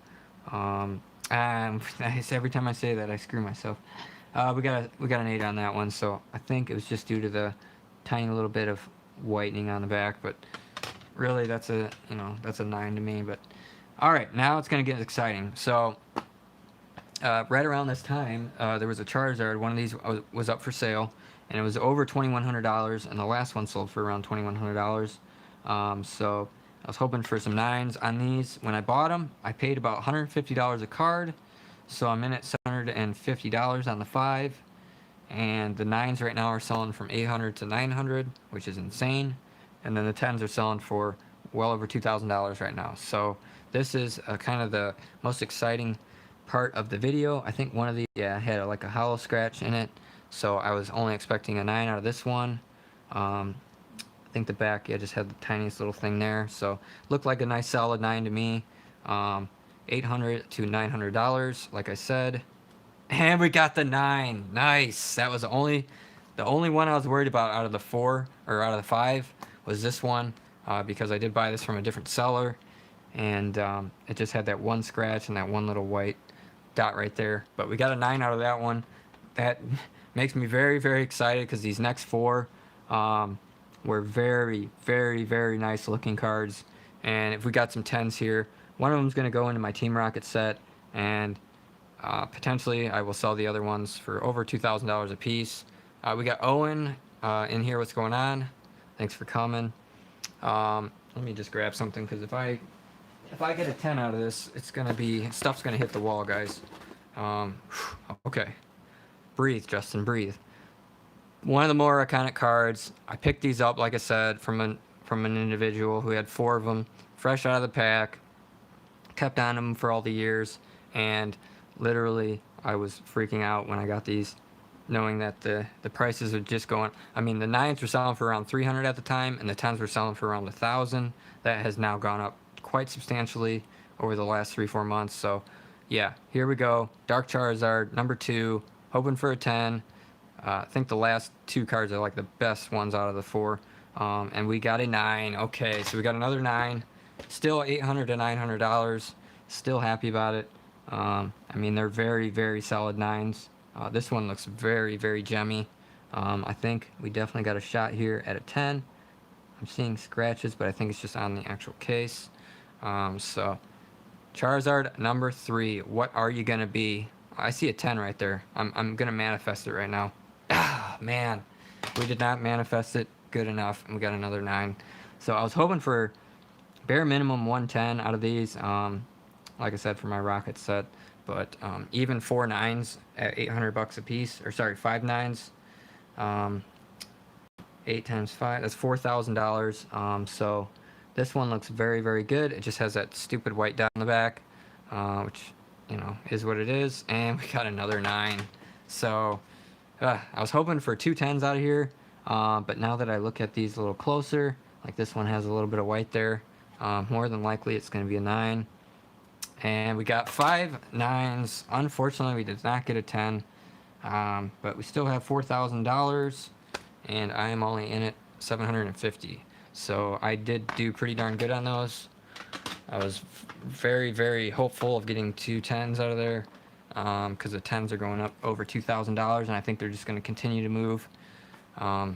Every time I say that, I screw myself. We got an 8 on that one, so I think it was just due to the tiny little bit of whitening on the back, but really that's a 9 to me. But all right, now it's gonna get exciting. So right around this time, there was a Charizard. One of these was up for sale, and it was over $2,100, and the last one sold for around $2,100. So I was hoping for some 9s on these. When I bought them, I paid about $150 a card, so I'm in at $750 on the 5, and the 9s right now are selling from $800 to $900, which is insane, and then the 10s are selling for well over $2,000 right now. So this is kind of the most exciting part of the video. I think one of these had like a hollow scratch in it. So I was only expecting a 9 out of this one. I think the back, yeah, just had the tiniest little thing there. So looked like a nice solid 9 to me. $800 to $900, like I said. And we got the 9. Nice. That was the only one I was worried about out of the 4 or out of the 5 was this one, because I did buy this from a different seller, and it just had that one scratch and that one little white dot right there. But we got a 9 out of that one. That makes me very, very excited because these next 4 were very, very, very nice looking cards. And if we got some 10s here, one of them is going to go into my Team Rocket set, and potentially I will sell the other ones for over $2,000 a piece. We got Owen in here. What's going on? Thanks for coming. Let me just grab something, because if I get a 10 out of this, it's gonna be, stuff's gonna hit the wall, guys. Okay, breathe, Justin, breathe. One of the more iconic cards. I picked these up, like I said, from an individual who had 4 of them, fresh out of the pack. Kept on them for all the years, and literally I was freaking out when I got these, knowing that the prices are just going. I mean, the 9s were selling for around $300 at the time, and the 10s were selling for around $1,000. That has now gone up quite substantially over the last 3-4 months. So yeah, here we go. Dark Charizard number 2, hoping for a 10. I think the last 2 cards are like the best ones out of the 4. And we got a 9. Okay, so we got another 9. Still $800 to $900. Still happy about it. I mean, they're very, very solid 9s. This one looks very, very gemmy. I think we definitely got a shot here at a 10. I'm seeing scratches, but I think it's just on the actual case. So Charizard number 3. What are you gonna be? I see a 10 right there. I'm gonna manifest it right now. Ah, man, we did not manifest it good enough, and we got another 9. So I was hoping for bare minimum 110 out of these, like I said, for my Rocket set. But even 4 9s at $800 a piece, or sorry, 5 9s, 8 times 5, that's $4,000. So this one looks very, very good. It just has that stupid white dot on the back, which, you know, is what it is. And we got another 9. So I was hoping for 2 10s out of here, but now that I look at these a little closer, like this one has a little bit of white there, more than likely it's going to be a 9. And we got 5 9s. Unfortunately, we did not get a 10, but we still have $4,000, and I am only in it $750. So I did do pretty darn good on those. I was very, very hopeful of getting 2 10s out of there, because the 10s are going up over $2,000, and I think they're just going to continue to move. Yeah,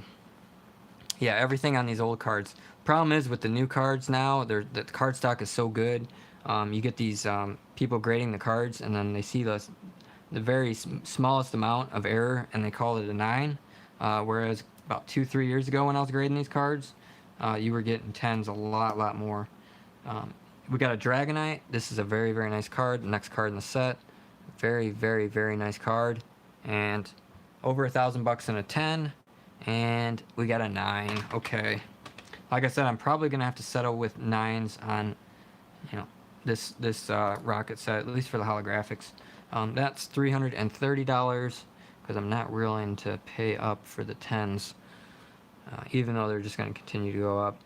everything on these old cards. Problem is with the new cards now, the card stock is so good. You get these people grading the cards, and then they see the very smallest amount of error, and they call it a 9. Whereas about 2-3 years ago, when I was grading these cards, you were getting 10s a lot more. We got a Dragonite. This is a very, very nice card. The next card in the set. Very, very, very nice card. And over $1,000 in a 10. And we got a 9. Okay. Like I said, I'm probably going to have to settle with 9s on, you know, this Rocket set, at least for the holographics. That's $330, because I'm not willing to pay up for the 10s, even though they're just going to continue to go up.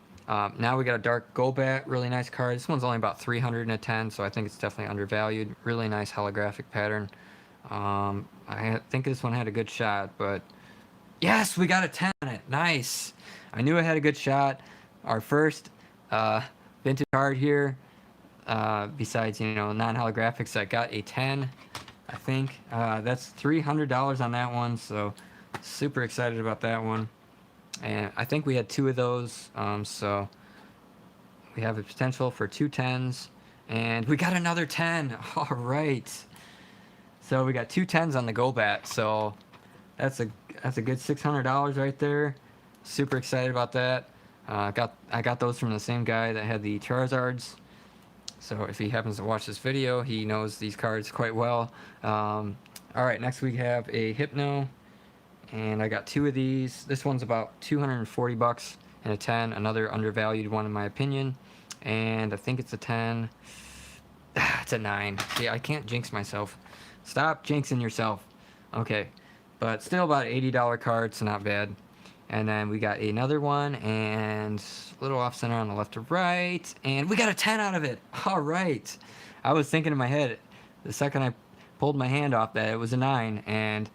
Now we got a Dark Golbat, really nice card. This one's only about $300 in a 10, so I think it's definitely undervalued. Really nice holographic pattern. I think this one had a good shot, but yes, we got a 10 on it. Nice. I knew I had a good shot. Our first vintage card here, besides, you know, non-holographics, I got a 10, I think. That's $300 on that one, so super excited about that one. And I think we had 2 of those, so we have a potential for 2 10s, and we got another 10. All right. So we got 2 10s on the Golbat, so that's a good $600 right there. Super excited about that. I got those from the same guy that had the Charizards. So if he happens to watch this video, he knows these cards quite well. All right, next we have a Hypno, and I got 2 of these. This one's about $240 and a 10, another undervalued one in my opinion. And I think it's a 10. It's a 9. See, I can't jinx myself. Stop jinxing yourself. Okay, but still about $80 card, so not bad. And then we got another one, and a little off center on the left to right, and we got a 10 out of it. All right. I was thinking in my head, the second I pulled my hand off, that it was a 9, and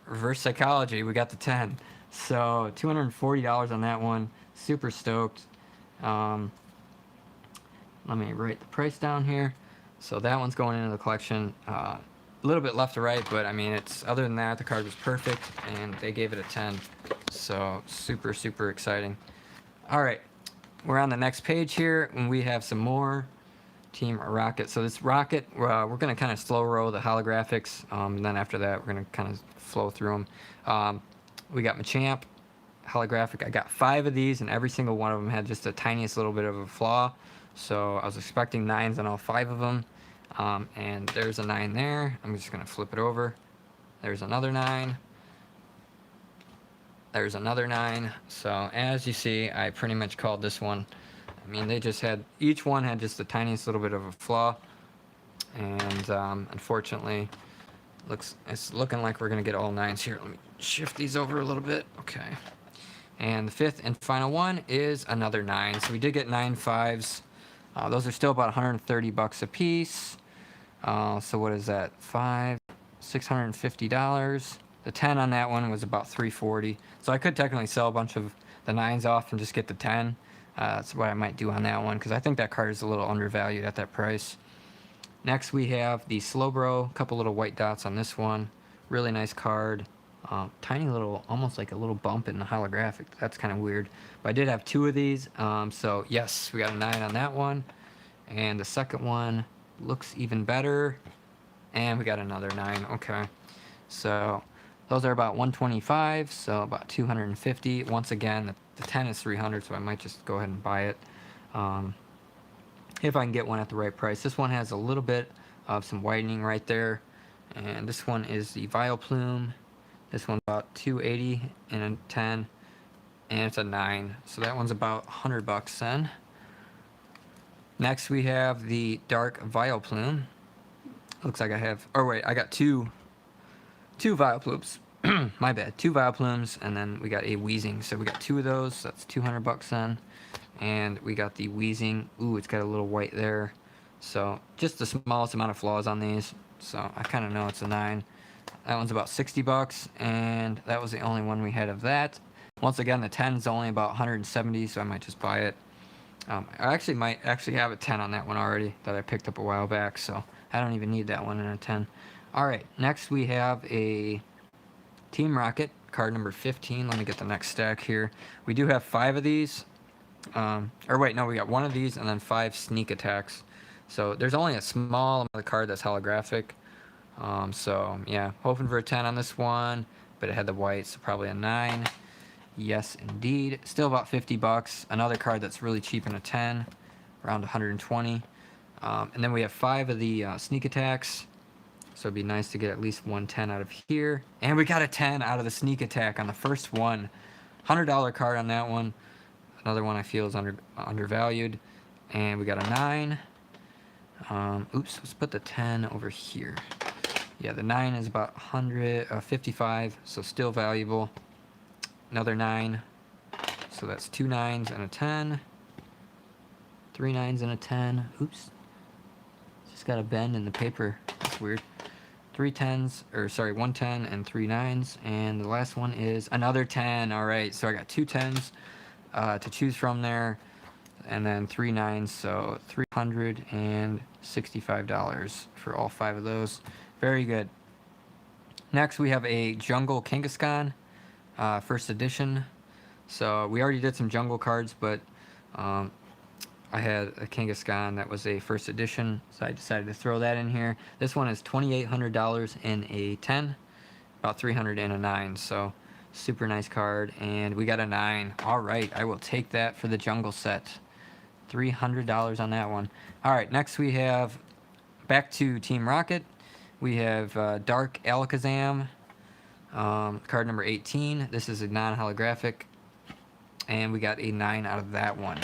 reverse psychology, we got the 10. So $240 on that one. Super stoked. Let me write the price down here. So that one's going into the collection. A little bit left to right, but I mean, it's other than that, the card was perfect, and they gave it a 10. So super, super exciting. All right, we're on the next page here, and we have some more Team Rocket. So this Rocket, we're going to kind of slow roll the holographics, and then after that, we're going to kind of flow through them. We got Machamp holographic. I got 5 of these, and every single one of them had just the tiniest little bit of a flaw. So I was expecting 9s on all 5 of them. And there's a 9 there. I'm just going to flip it over. There's another 9. There's another 9. So as you see, I pretty much called this one. I mean, they just had, each one had just the tiniest little bit of a flaw. And unfortunately, it's looking like we're going to get all 9s here. Let me shift these over a little bit. Okay. And the 5th and final one is another 9. So we did get 9 5s. Those are still about $130 a piece. So what is that? $650. The 10 on that one was about $340. So I could technically sell a bunch of the 9s off and just get the 10. That's what I might do on that one, because I think that card is a little undervalued at that price. Next we have the Slowbro. A couple little white dots on this one. Really nice card. Tiny little, almost like a little bump in the holographic. That's kind of weird. But I did have 2 of these. So yes, we got a 9 on that one. And the second one looks even better. And we got another 9. Okay. So those are about 125, so about 250. Once again, the 10 is 300, so I might just go ahead and buy it. If I can get one at the right price. This one has a little bit of some whitening right there. And this one is the Vileplume. This one's about 280 and a 10, and it's a 9. So that one's about $100 then. Next we have the Dark Vileplume. Looks like I have, oh wait, I got two Vileplumes. My bad, 2 Vileplumes, and then we got a Weezing. So we got 2 of those, so that's $200 then. And we got the Weezing. Ooh, it's got a little white there. So just the smallest amount of flaws on these. So I kind of know it's a 9. That one's about $60, and that was the only one we had of that. Once again, the 10 is only about 170, so I might just buy it. I actually might have a 10 on that one already that I picked up a while back, so I don't even need that one in a 10. All right, next we have a Team Rocket, card number 15. Let me get the next stack here. We do have 5 of these. Or wait, no, we got 1 of these and then 5 sneak attacks. So there's only a small amount of the card that's holographic. So yeah, hoping for a 10 on this one, but it had the white, so probably a 9. Yes, indeed. Still about $50. Another card that's really cheap in a 10, around 120. And then we have 5 of the sneak attacks. So it'd be nice to get at least 1 10 out of here. And we got a 10 out of the sneak attack on the first one. $100 card on that one. Another one I feel is undervalued. And we got a 9. Oops, let's put the 10 over here. Yeah, the 9 is about 55, so still valuable. Another 9, so that's 2 9s and a 10. 3 9s and a 10. Oops, just got a bend in the paper. That's weird. 3 10s, or sorry, 1 10 and 3 9s, and the last one is another 10. All right, so I got 2 10s to choose from there, and then 3 9s, so $365 for all 5 of those. Very good. Next we have a Jungle Kangaskhan, first edition. So we already did some jungle cards, but I had a Kangaskhan that was a first edition, so I decided to throw that in here. This one is $2,800 in a 10, about $300 in a 9, so super nice card. And we got a 9. All right, I will take that for the jungle set. $300 on that one. All right, next we have, back to Team Rocket. We have Dark Alakazam, card number 18. This is a non-holographic, and we got a 9 out of that one.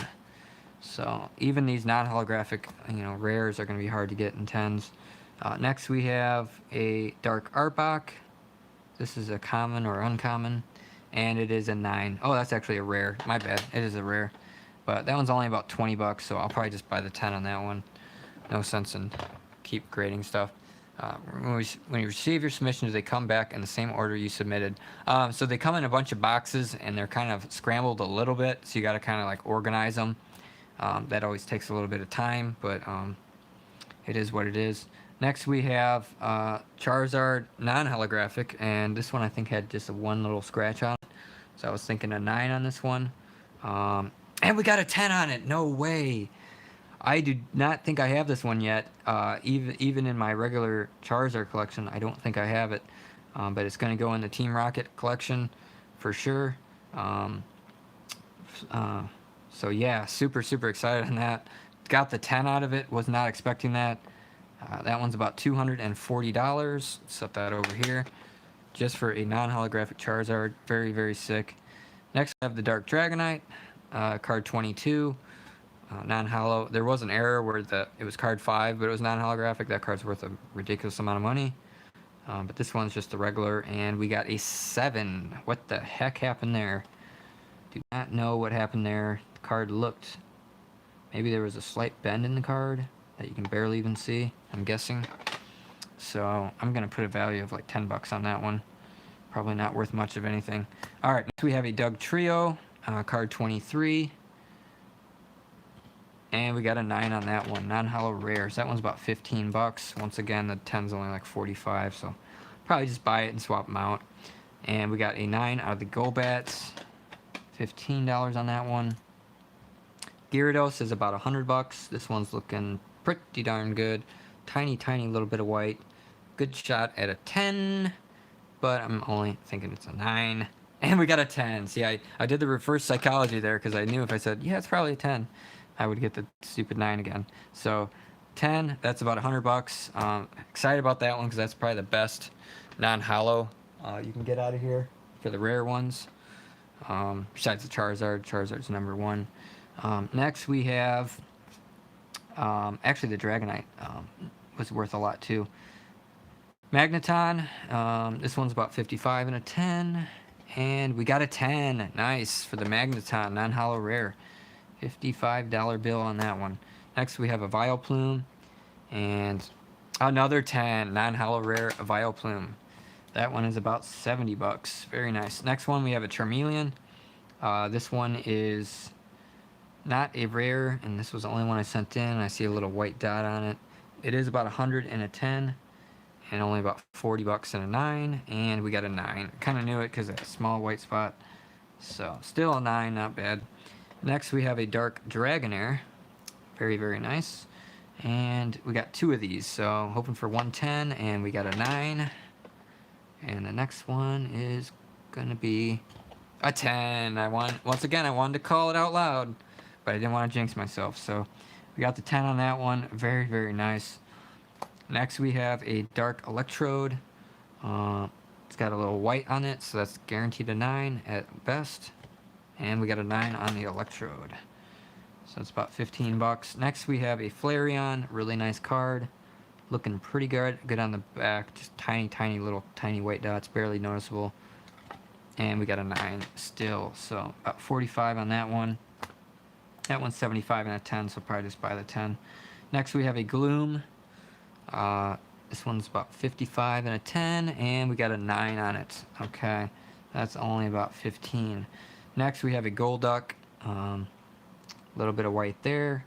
So even these non-holographic, rares are going to be hard to get in 10s. Next we have a Dark Arbok. This is a common or uncommon, and it is a 9. Oh, that's actually a rare. My bad. It is a rare. But that one's only about 20 bucks, so I'll probably just buy the 10 on that one. No sense in keep grading stuff. When you receive your submissions, they come back in the same order you submitted. So they come in a bunch of boxes, and they're kind of scrambled a little bit, so you got to kind of like organize them. That always takes a little bit of time, but it is what it is. Next we have Charizard non-holographic, and this one I think had just one little scratch on it. So I was thinking a 9 on this one. And we got a 10 on it. No way. I do not think I have this one yet. Even in my regular Charizard collection, I don't think I have it. But it's going to go in the Team Rocket collection for sure. So yeah, super excited on that. Got the 10 out of it. Was not expecting that. That one's about $240. Set that over here. Just for a non-holographic Charizard. Very sick. Next we have the Dark Dragonite. Card 22. Non-holo. There was an error where it was card 5, but it was non-holographic. That card's worth a ridiculous amount of money. But this one's just a regular, and we got a 7. What the heck happened there? Do not know what happened there. The card looked... Maybe there was a slight bend in the card that you can barely even see, I'm guessing. So I'm going to put a value of like 10 bucks on that one. Probably not worth much of anything. Alright, next we have a Doug Trio, card 23. And we got a 9 on that one. Non-holo rares. That one's about 15 bucks. Once again, the 10's only like 45, so probably just buy it and swap them out. And we got a 9 out of the Go-Bats. $15 on that one. Gyarados is about 100 bucks. This one's looking pretty darn good. Tiny little bit of white. Good shot at a 10, but I'm only thinking it's a 9. And we got a 10. See, I did the reverse psychology there because I knew if I said, yeah, it's probably a 10, I would get the stupid 9 again. So 10, that's about 100 bucks. Excited about that one because that's probably the best non-holo you can get out of here for the rare ones. Besides the Charizard. Charizard's number 1. Next we have, actually the Dragonite was worth a lot too. Magneton, this one's about 55 and a 10. And we got a 10. Nice for the Magneton, non-holo rare. $55 bill on that one. Next we have a Vileplume, and another 10, non-holo rare Vileplume. That one is about 70 bucks. Very nice. Next one we have a Charmeleon. This one is not a rare, and this was the only one I sent in. I see a little white dot on it. It is about 100 and a 10, and only about 40 bucks and a 9, and we got a 9. Kind of knew it because of that small white spot. So still a 9, not bad. Next we have a Dark Dragonair. Very nice. And we got 2 of these, so hoping for 110, and we got a 9. And the next one is gonna be a 10. Once again, I wanted to call it out loud, but I didn't want to jinx myself. So we got the 10 on that one. Very nice. Next we have a Dark Electrode. It's got a little white on it, so that's guaranteed a 9 at best. And we got a 9 on the Electrode. So it's about 15 bucks. Next we have a Flareon. Really nice card. Looking pretty good on the back. Just tiny white dots, barely noticeable. And we got a 9 still. So about 45 on that one. That one's 75 and a 10, so probably just buy the 10. Next we have a Gloom. This one's about 55 and a 10, and we got a 9 on it. Okay, that's only about 15. Next we have a Golduck. Little bit of white there,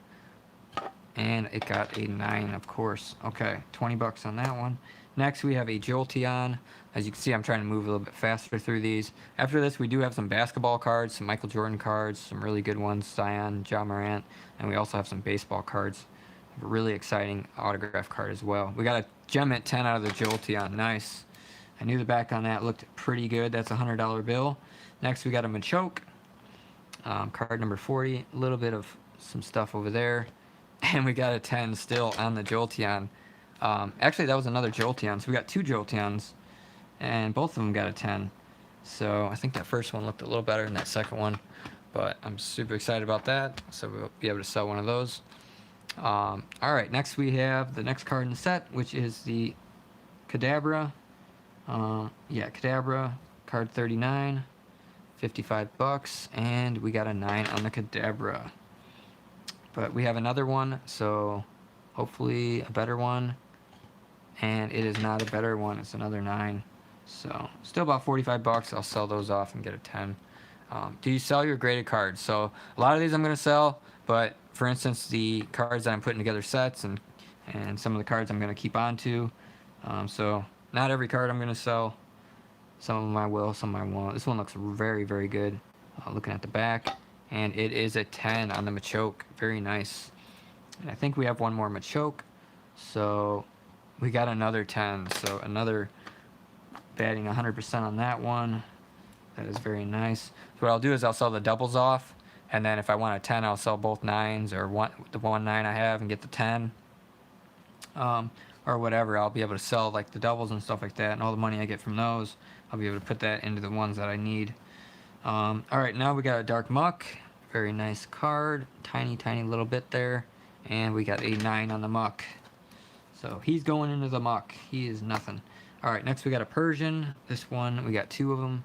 and it got a 9, of course. Okay, 20 bucks on that one. Next we have a Jolteon. As you can see, I'm trying to move a little bit faster through these. After this, we do have some basketball cards, some Michael Jordan cards, some really good ones, Zion, Ja Morant, and we also have some baseball cards. A really exciting autograph card as well. We got a gem at 10 out of the Jolteon. Nice. I knew the back on that looked pretty good. That's a $100 bill. Next, we got a Machoke. Card number 40. A little bit of some stuff over there. And we got a 10 still on the Jolteon. Actually, that was another Jolteon. So we got 2 Jolteons, and both of them got a 10. So I think that first one looked a little better than that second one. But I'm super excited about that. So we'll be able to sell one of those. Alright, next we have the next card in the set, which is the Kadabra. Yeah, Kadabra, card 39, 55 bucks, and we got a 9 on the Kadabra. But we have another one, so hopefully a better one. And it is not a better one, it's another 9. So still about 45 bucks. I'll sell those off and get a 10. Do you sell your graded cards? So a lot of these I'm going to sell, but for instance, the cards that I'm putting together sets and some of the cards I'm going to keep on to. So not every card I'm going to sell. Some of them I will, some I won't. This one looks very, very good. Looking at the back, and it is a 10 on the Machoke. Very nice. And I think we have one more Machoke. So we got another 10. So another batting 100% on that one. That is very nice. So what I'll do is I'll sell the doubles off, and then if I want a 10, I'll sell both 9s or the one 9 I have and get the 10. Or whatever. I'll be able to sell like the doubles and stuff like that, and all the money I get from those, I'll be able to put that into the ones that I need. Alright, now we got a Dark Muck. Very nice card. Tiny, tiny little bit there. And we got a 9 on the Muck. So he's going into the Muck. He is nothing. Alright, next we got a Persian. This one, we got 2 of them.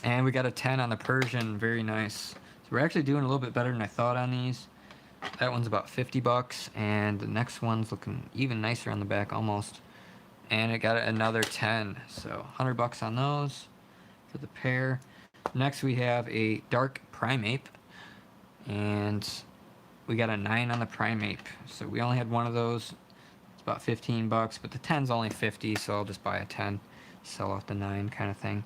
And we got a 10 on the Persian. Very nice. So we're actually doing a little bit better than I thought on these. That one's about 50 bucks, and the next one's looking even nicer on the back almost. And it got another 10, so 100 bucks on those for the pair. Next we have a Dark Primeape, and we got a 9 on the Primeape. So we only had one of those. It's about 15 bucks, but the 10's only 50, so I'll just buy a 10, sell off the 9 kind of thing.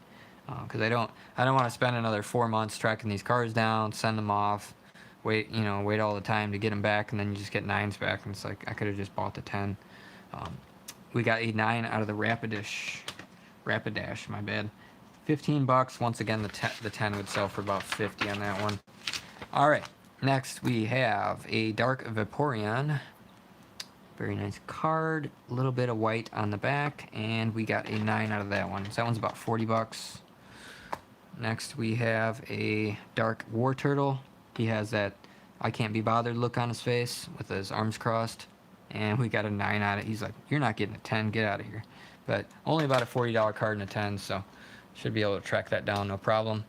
Because I don't want to spend another 4 months tracking these cards down, send them off, wait all the time to get them back, and then you just get 9s back, and it's like I could have just bought the 10. We got a 9 out of the Rapidash, my bad. 15 bucks. Once again, the 10 would sell for about 50 on that one. All right, next we have a Dark Vaporeon. Very nice card. A little bit of white on the back, and we got a 9 out of that one. So that one's about 40 bucks. Next we have a Dark War Turtle. He has that I can't be bothered look on his face with his arms crossed. And we got a 9 on it. He's like, you're not getting a 10, get out of here. But only about a $40 card and a 10, so should be able to track that down, no problem.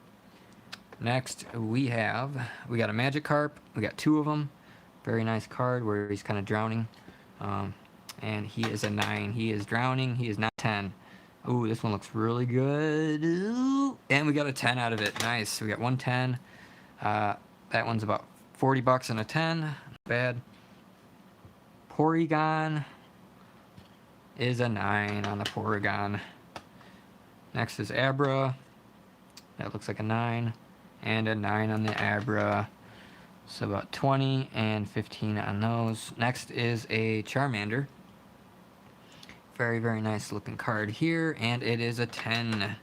Next, we got a Magikarp. We got 2 of them. Very nice card where he's kind of drowning. And he is a 9. He is drowning. He is not 10. Ooh, this one looks really good. Ooh. And we got a 10 out of it. Nice. We got 110. That one's about 40 bucks and a 10. Not bad. Porygon is a 9 on the Porygon. Next is Abra. That looks like a 9. And a 9 on the Abra. So about 20 and 15 on those. Next is a Charmander. Very, very nice looking card here. And it is a 10.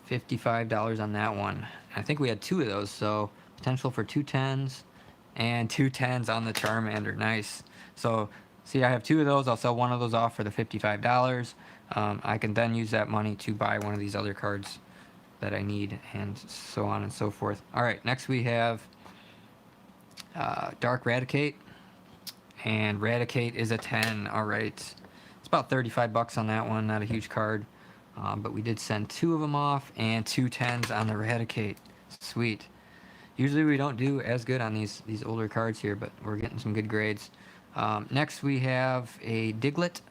$55 on that one. I think we had 2 of those, so potential for 2 10s. And 2 10s on the Charmander. Nice. So, see, I have 2 of those. I'll sell one of those off for the $55. I can then use that money to buy one of these other cards that I need, and so on and so forth. Alright, next we have Dark Raticate. And Raticate is a 10. Alright. It's about 35 bucks on that one. Not a huge card. But we did send 2 of them off, and 2 10s on the Raticate. Sweet. Usually we don't do as good on these older cards here, but we're getting some good grades. Next we have a Diglett,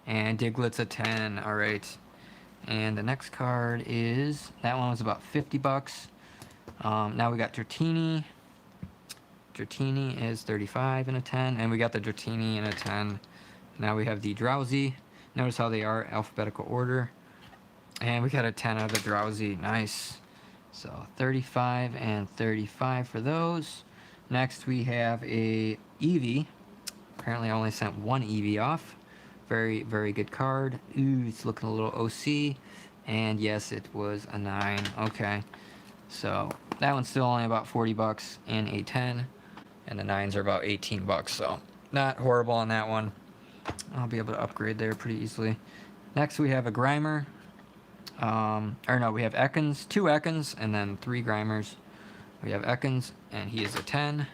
and Diglett's a 10. Alright. And the next card is, that one was about 50 bucks. Now we got Dratini. Dratini is 35 and a 10, and we got the Dratini in a 10. Now we have the Drowsy. Notice how they are alphabetical order. And we got a 10 out of the Drowsy. Nice. So 35 and 35 for those. Next we have a Eevee. Apparently I only sent 1 Eevee off. Very, very good card. Ooh, it's looking a little OC. And yes, it was a 9. Okay. So that one's still only about 40 bucks and a 10. And the 9s are about 18 bucks. So not horrible on that one. I'll be able to upgrade there pretty easily. Next we have a Grimer. Or no, we have Ekans, 2 Ekans, and then 3 Grimers. We have Ekans, and he is a 10.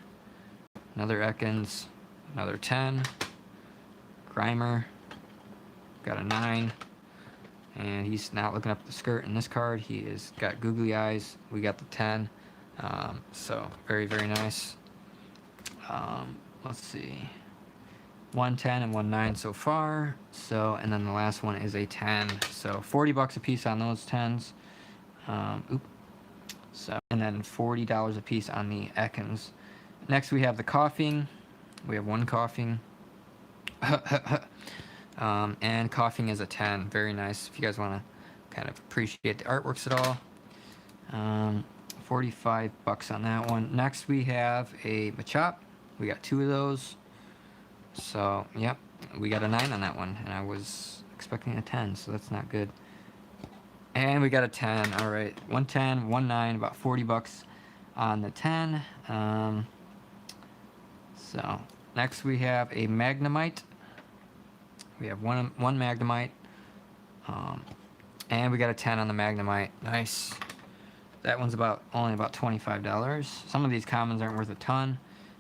Another Ekans, another 10. Grimer, got a 9. and he's not looking up the skirt in this card. He is got googly eyes. We got the 10, so very, very nice. Let's see, 110 and 19 so far. So, and then the last one is a 10. So $40 a piece on those 10s. So, and then $40 a piece on the Ekans. Next we have the coughing. We have one coughing. And coughing is a 10. Very nice. If you guys want to kind of appreciate the artworks at all. $45 on that one. Next we have a Machop. We got 2 of those. So, yep, we got a 9 on that one, and I was expecting a 10, so that's not good. And we got a 10. All right, 110, 19, about $40 on the 10. So next we have a Magnemite. We have one Magnemite, and we got a 10 on the Magnemite. Nice. That one's only about $25. Some of these commons aren't worth a ton.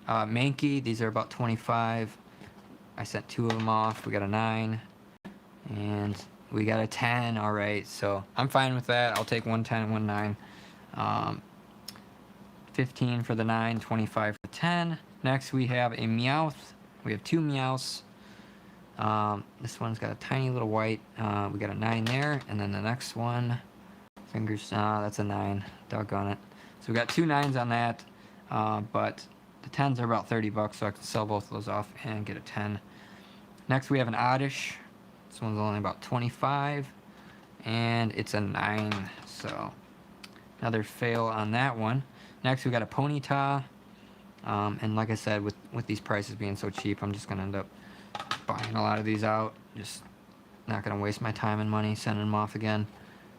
Mankey, these are about 25. I sent 2 of them off. We got a 9, and we got a 10. All right, so I'm fine with that. I'll take 110 and 19. 15 for the 9, 25 for the 10. Next we have a Meowth. We have 2 Meowths. This one's got a tiny little white. We got a 9 there, and then the next one, fingers. That's a 9. Doggone it. So we got 2 9s on that, but the 10s are about $30, so I can sell both of those off and get a 10. Next we have an Oddish. This one's only about 25, and it's a 9. So another fail on that one. Next we got a Ponyta, and like I said, with these prices being so cheap, I'm just gonna end up buying a lot of these out. Just not gonna waste my time and money sending them off again.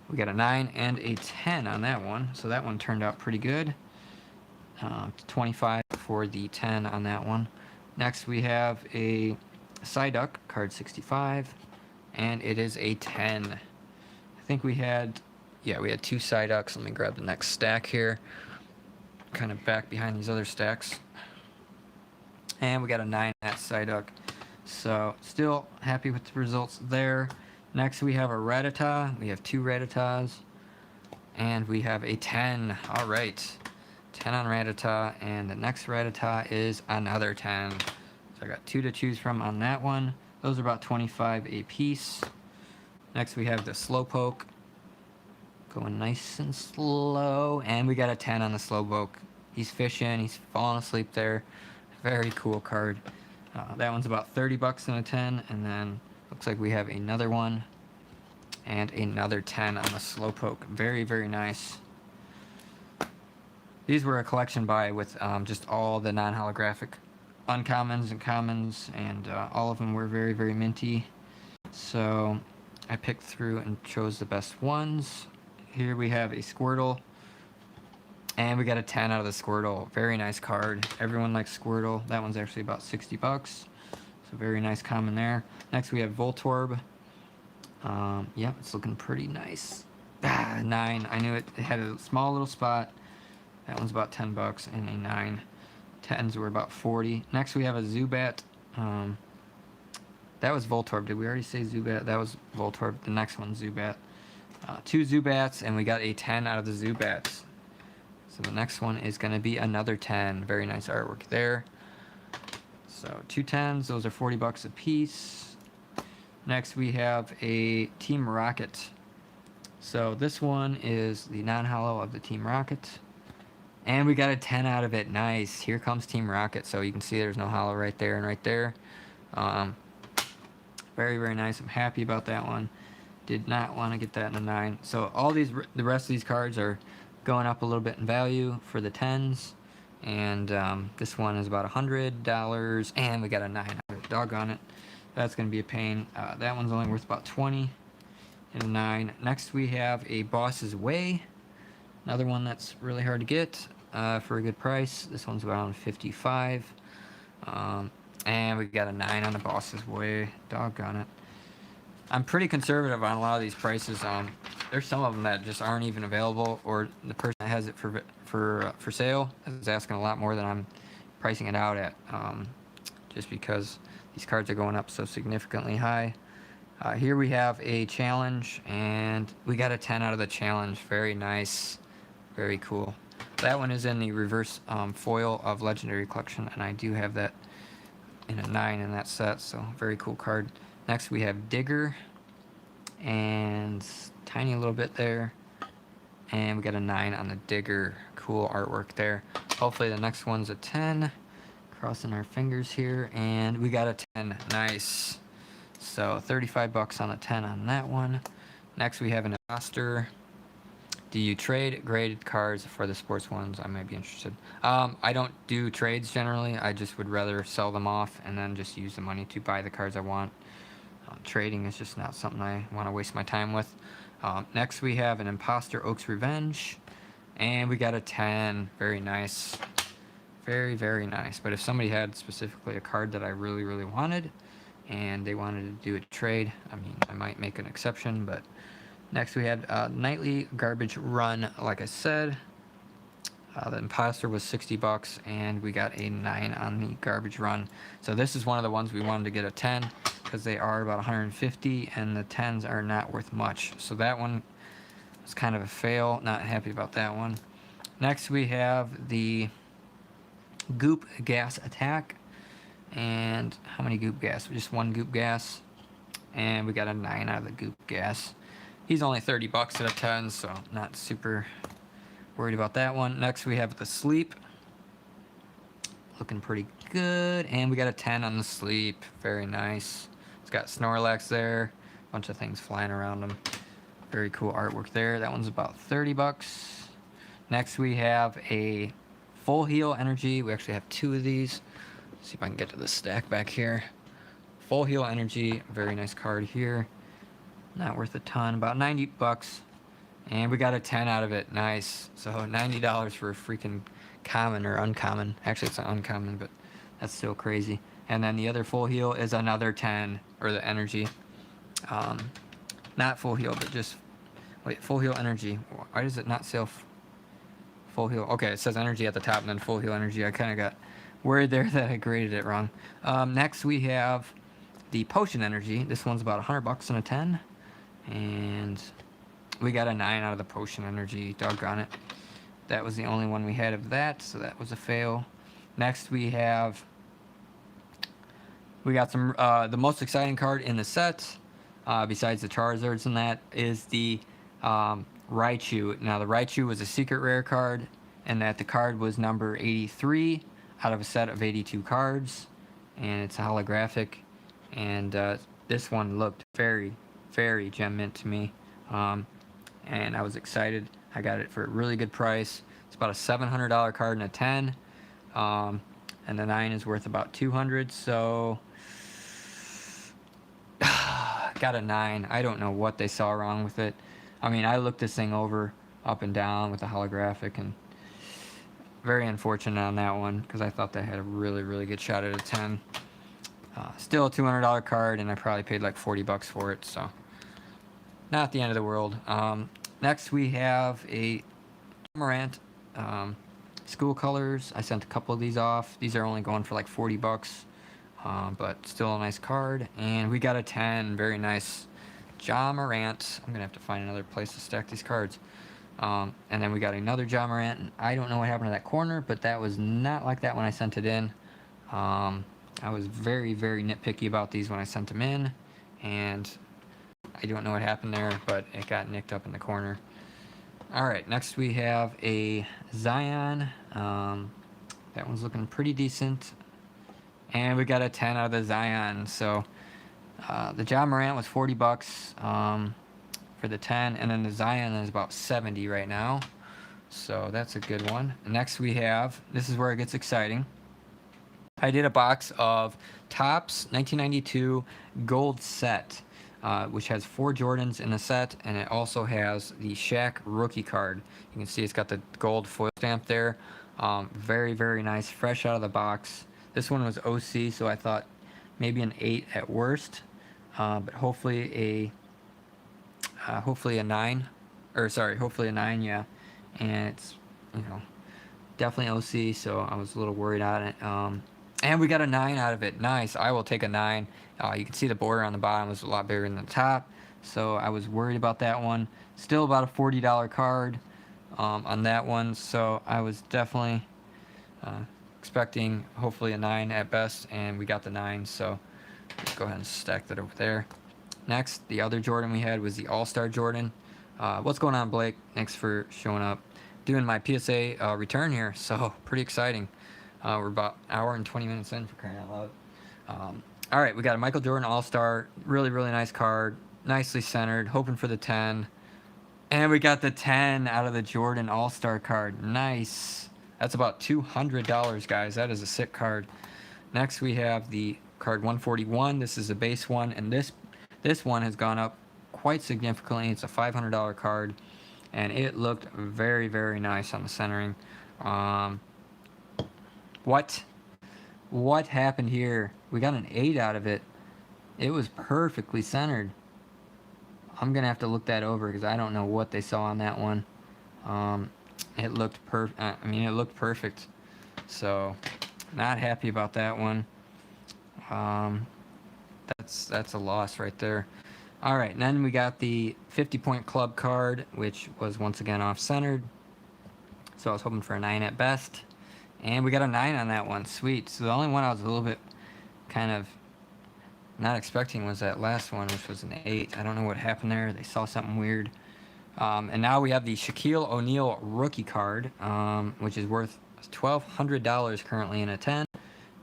We got a 9 and a 10 on that one, so that one turned out pretty good. 25 for the 10 on that one. Next we have a Psyduck, card 65, and it is a 10. I think we had 2 Psyducks. Let me grab the next stack here, kind of back behind these other stacks. And we got a 9 at Psyduck. So still happy with the results there. Next we have a Rattata. We have 2 Rattatas, and we have a 10. All right, 10 on Rattata, and the next Rattata is another 10. So I got 2 to choose from on that one. Those are about 25 a piece. Next we have the Slowpoke, going nice and slow, and we got a 10 on the Slowpoke. He's fishing, he's falling asleep there. Very cool card. That one's about $30 in a 10, and then looks like we have another one and another 10 on the Slowpoke. Very, very nice. These were a collection buy with just all the non-holographic uncommons and commons, and all of them were very, very minty. So I picked through and chose the best ones. Here we have a Squirtle, and we got a 10 out of the Squirtle. Very nice card. Everyone likes Squirtle. That one's actually about $60. So very nice common there. Next we have Voltorb. Yep, it's looking pretty nice. 9. I knew it had a small little spot. That one's about $10, and a 9. 10s were about 40. Next we have a Zubat. That was Voltorb. Did we already say Zubat? That was Voltorb. The next one's Zubat. 2 Zubats, and we got a 10 out of the Zubats. So the next one is going to be another 10. Very nice artwork there. So 2 10s. Those are $40 a piece. Next we have a Team Rocket. So this one is the non-holo of the Team Rocket. And we got a 10 out of it. Nice. Here comes Team Rocket. So you can see there's no holo right there and right there. Very, very nice. I'm happy about that one. Did not want to get that in a 9. So all these, the rest of these cards are going up a little bit in value for the 10s. And this one is about $100. And we got a 9 out of it. Doggone it. That's going to be a pain. That one's only worth about 20 and a 9. Next we have a Boss's Way. Another one that's really hard to get for a good price. This one's around 55. And we got a 9 on the Boss's Way. Doggone it. I'm pretty conservative on a lot of these prices. There's some of them that just aren't even available, or the person that has it for sale is asking a lot more than I'm pricing it out at, just because these cards are going up so significantly high. Here we have a challenge, and we got a 10 out of the challenge. Very nice. Very cool. That one is in the reverse foil of Legendary Collection, and I do have that in a 9 in that set, so very cool card. Next we have Digger, and tiny little bit there. And we got a 9 on the Digger. Cool artwork there. Hopefully the next one's a 10. Crossing our fingers here, and we got a 10. Nice. So 35 bucks on a 10 on that one. Next we have an imposter. Do you trade graded cards for the sports ones? I might be interested. I don't do trades generally. I just would rather sell them off and then just use the money to buy the cards I want. Trading is just not something I want to waste my time with. Next we have an imposter Oak's Revenge, and we got a 10. Very nice. Very, very nice. But if somebody had specifically a card that I really, really wanted, and they wanted to do a trade, I mean, I might make an exception. But next we had Nightly Garbage Run, like I said. The imposter was 60 bucks, and we got a 9 on the Garbage Run. So this is one of the ones we wanted to get a 10, because they are about 150, and the 10s are not worth much. So that one was kind of a fail. Not happy about that one. Next we have the Goop Gas Attack, and how many Goop Gas? Just one Goop Gas, and we got a 9 out of the Goop Gas. He's only 30 bucks at a 10, so not super worried about that one. Next we have the Sleep, looking pretty good, and we got a 10 on the Sleep. Very nice. It's got Snorlax there, a bunch of things flying around him. Very cool artwork there. That one's about 30 bucks. Next we have a Full Heal Energy. We actually have 2 of these. Let's see if I can get to the stack back here. Full Heal Energy, very nice card here. Not worth a ton, about 90 bucks. And we got a 10 out of it. Nice. So $90 for a freaking common or uncommon. Actually, it's an uncommon, but that's still crazy. And then the other Full Heal is another 10, or the energy. Not Full Heal, but just, wait, Full Heal Energy. Why does it not say Full Heal? Okay, it says energy at the top and then Full Heal Energy. I kind of got worried there that I graded it wrong. Next we have the Potion Energy. This one's about 100 bucks and a 10. And we got a 9 out of the Potion Energy. Doggone it. That was the only one we had of that, so that was a fail. Next we got some, the most exciting card in the set, besides the Charizards and that, is the Raichu. Now the Raichu was a secret rare card, and that the card was number 83 out of a set of 82 cards, and it's a holographic, and this one looked very, very gem mint to me, and I was excited. I got it for a really good price. It's about a $700 card and a 10, and the 9 is worth about 200, so got a 9. I don't know what they saw wrong with it. I mean, I looked this thing over up and down with the holographic, and very unfortunate on that one, because I thought they had a really, really good shot at a 10. Still a $200 card, and I probably paid like 40 bucks for it, so not the end of the world. Next we have a Morant School Colors. I sent a couple of these off. These are only going for like 40 bucks, but still a nice card. And we got a 10. Very nice Ja Morant. I'm gonna have to find another place to stack these cards. And then we got another Ja Morant, and I don't know what happened to that corner, but that was not like that when I sent it in. I was very, very nitpicky about these when I sent them in, and I don't know what happened there, but it got nicked up in the corner. Alright, next we have a Zion. That one's looking pretty decent. And we got a 10 out of the Zion. So the Ja Morant was 40 bucks for the 10, and then the Zion is about 70 right now. So that's a good one. Next we have, this is where it gets exciting. I did a box of Topps 1992 Gold Set, which has 4 Jordans in the set, and it also has the Shaq rookie card. You can see it's got the gold foil stamp there. Very, very nice, fresh out of the box. This one was OC, so I thought maybe an 8 at worst, but hopefully a 9, or sorry, hopefully a 9, yeah. And it's, you know, definitely OC, so I was a little worried on it. And we got a 9 out of it. Nice. I will take a 9. You can see the border on the bottom was a lot bigger than the top, so I was worried about that one. Still about a $40 card on that one, so I was definitely expecting hopefully a 9 at best, and we got the 9, so let's go ahead and stack that over there. Next, the other Jordan we had was the All-Star Jordan. What's going on, Blake? Thanks for showing up. Doing my PSA return here, so pretty exciting. We're about an hour and 20 minutes in, for crying out loud. All right, we got a Michael Jordan All-Star. Really, really nice card. Nicely centered. Hoping for the 10. And we got the 10 out of the Jordan All-Star card. Nice. That's about $200, guys. That is a sick card. Next, we have the card 141. This is a base one, and this one has gone up quite significantly. It's a $500 card, and it looked very, very nice on the centering. What happened here? We got an 8 out of it. It was perfectly centered. I'm gonna have to look that over because I don't know what they saw on that one. It looked it looked perfect. So, not happy about that one. That's a loss right there. All right, and then we got the 50-point club card, which was once again off-centered. So I was hoping for a 9 at best. And we got a 9 on that one. Sweet. So the only one I was a little bit kind of not expecting was that last one, which was an 8. I don't know what happened there. They saw something weird. And now we have the Shaquille O'Neal rookie card, which is worth $1,200 currently in a 10.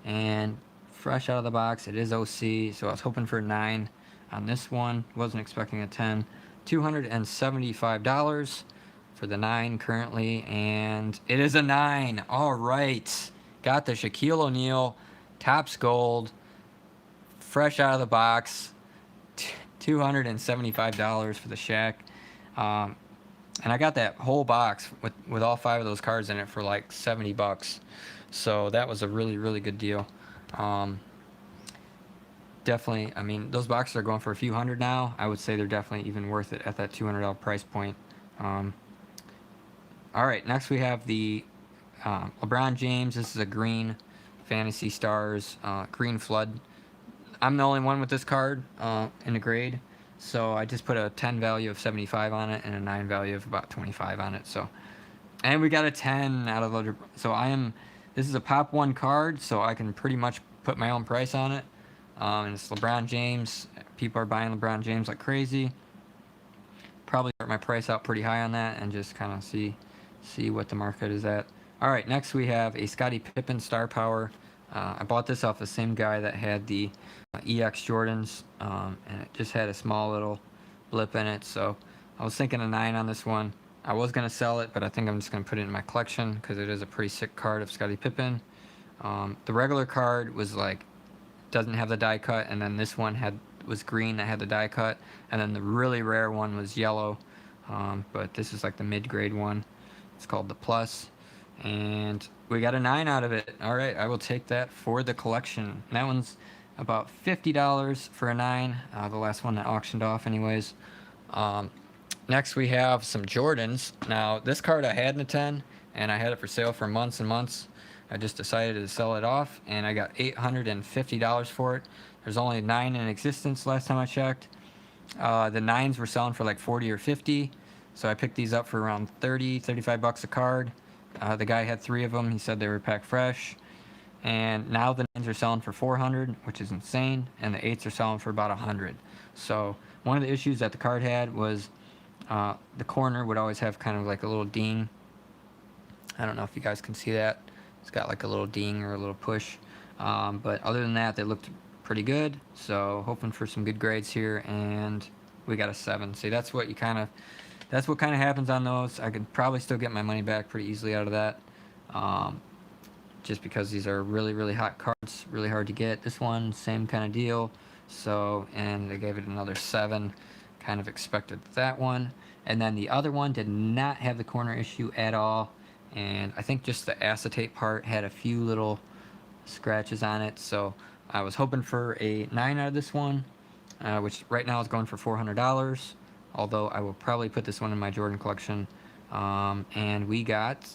And fresh out of the box, it is OC. So I was hoping for a 9 on this one. Wasn't expecting a 10. $275 for the 9 currently, and it is a 9. All right, got the Shaquille O'Neal Topps Gold, fresh out of the box, $275 for the Shaq, and I got that whole box with all 5 of those cards in it for like $70. So that was a really, really good deal. Definitely, I mean, those boxes are going for a few hundred now. I would say they're definitely even worth it at that $200 price point. All right, next we have the LeBron James. This is a green Fantasy Stars green flood. I'm the only one with this card in the grade, so I just put a 10 value of 75 on it and a 9 value of about 25 on it. So, and we got a 10 out of the. So this is a pop 1 card, so I can pretty much put my own price on it. And it's LeBron James. People are buying LeBron James like crazy. Probably start my price out pretty high on that and just kind of see what the market is at. All right, next we have a Scottie Pippen Star Power. I bought this off the same guy that had the EX Jordans, and it just had a small little blip in it. So I was thinking a 9 on this one. I was going to sell it, but I think I'm just going to put it in my collection because it is a pretty sick card of Scottie Pippen. The regular card was like, doesn't have the die cut, and then this one was green that had the die cut, and then the really rare one was yellow, but this is like the mid-grade one. It's called the Plus, and we got a 9 out of it. All right, I will take that for the collection. That one's about $50 for a 9, the last one that auctioned off anyways. Next we have some Jordans. Now this card I had in a 10, and I had it for sale for months and months. I just decided to sell it off, and I got $850 for it. There's only 9 in existence last time I checked. The 9s were selling for like 40 or 50, so I picked these up for around 30, 35 bucks a card. The guy had 3 of them. He said they were packed fresh. And now the 9s are selling for 400, which is insane, and the 8s are selling for about 100. So one of the issues that the card had was the corner would always have kind of like a little ding. I don't know if you guys can see that. It's got like a little ding or a little push. But other than that, they looked pretty good. So hoping for some good grades here, and we got a 7. See, that's what kind of happens on those. I could probably still get my money back pretty easily out of that. Just because these are really, really hot cards, really hard to get. This one, same kind of deal. So, and they gave it another 7. Kind of expected that one. And then the other one did not have the corner issue at all. And I think just the acetate part had a few little scratches on it. So I was hoping for a 9 out of this one, which right now is going for $400. Although I will probably put this one in my Jordan collection. And we got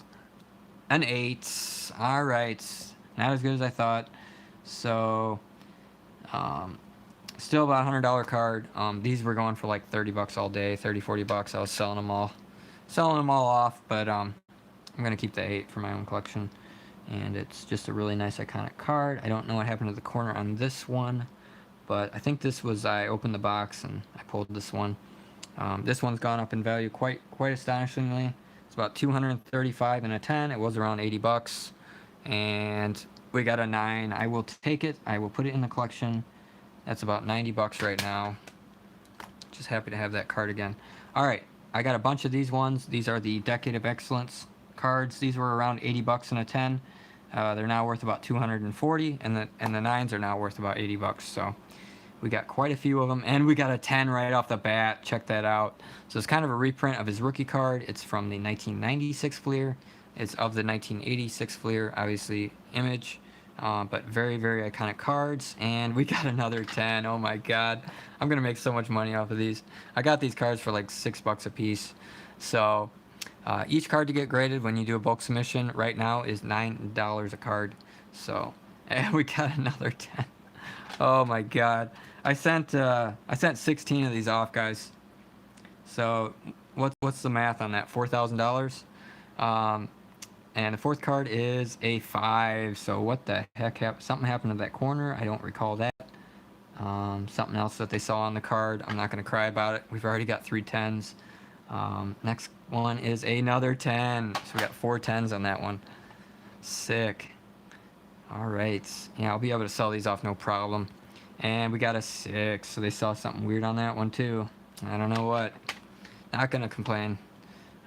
an 8. All right, not as good as I thought. So still about $100 card. These were going for like 30 bucks all day, 30, 40 bucks. I was selling them all off, but I'm gonna keep the 8 for my own collection. And it's just a really nice iconic card. I don't know what happened to the corner on this one, but I think this was, I opened the box and I pulled this one. This one's gone up in value quite astonishingly. It's about 235 and a 10. It was around 80 bucks, and we got a 9. I will take it. I will put it in the collection. That's about 90 bucks right now. Just happy to have that card again. All right, I got a bunch of these ones. These are the Decade of Excellence cards. These were around 80 bucks and a 10. They're now worth about 240, and the 9s are now worth about 80 bucks. So we got quite a few of them, and we got a 10 right off the bat. Check that out. So it's kind of a reprint of his rookie card. It's from the 1996 Fleer. It's of the 1986 Fleer, obviously, image. But very, very iconic cards. And we got another 10. Oh my god. I'm going to make so much money off of these. I got these cards for like $6 a piece. So each card to get graded when you do a bulk submission right now is $9 a card. So, and we got another 10. Oh my god. I sent 16 of these off, guys. So what's the math on that? $4,000. And the fourth card is a 5. So what the heck happened? Something happened to that corner. I don't recall that. Something else that they saw on the card. I'm not going to cry about it. We've already got 3 10s. Next one is another 10. So we got 4 10s on that one. Sick. All right. Yeah, I'll be able to sell these off no problem. And we got a 6. So they saw something weird on that one too. I don't know what. Not going to complain.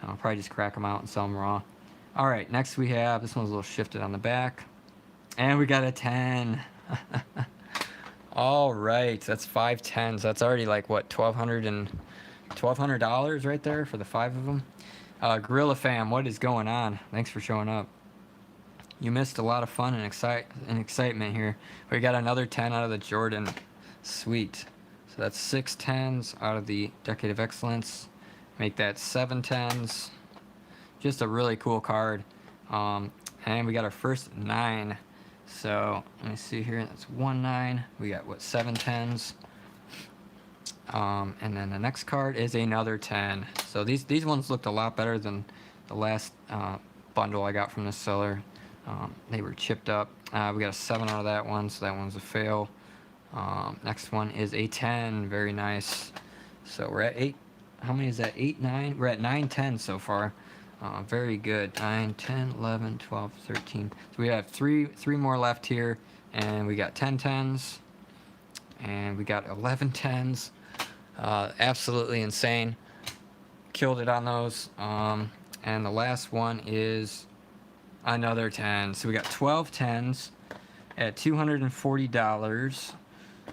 I'll probably just crack them out and sell them raw. All right, next we have, this one's a little shifted on the back. And we got a 10. All right, that's 5 10s. That's already like, what, $1,200 right there for the 5 of them. Gorilla Fam, what is going on? Thanks for showing up. You missed a lot of fun and excitement here. We got another 10 out of the Jordan. Sweet. So that's 6 10s out of the Decade of Excellence. Make that 7 10s. Just a really cool card. And we got our first 9. So let me see here. That's 1 9. We got what, 7 10s. And then the next card is another 10. So these ones looked a lot better than the last bundle I got from the seller. They were chipped up. We got a 7 out of that one, so that one's a fail. Next one is a 10. Very nice. So we're at 8. How many is that? 8, 9? We're at 9 10 so far. Very good. 9, 10, 11, 12, 13. So we have three more left here, and we got 10 10s, and we got 11 10s. Absolutely insane. Killed it on those. And the last one is another 10. So we got 12 10s at $240.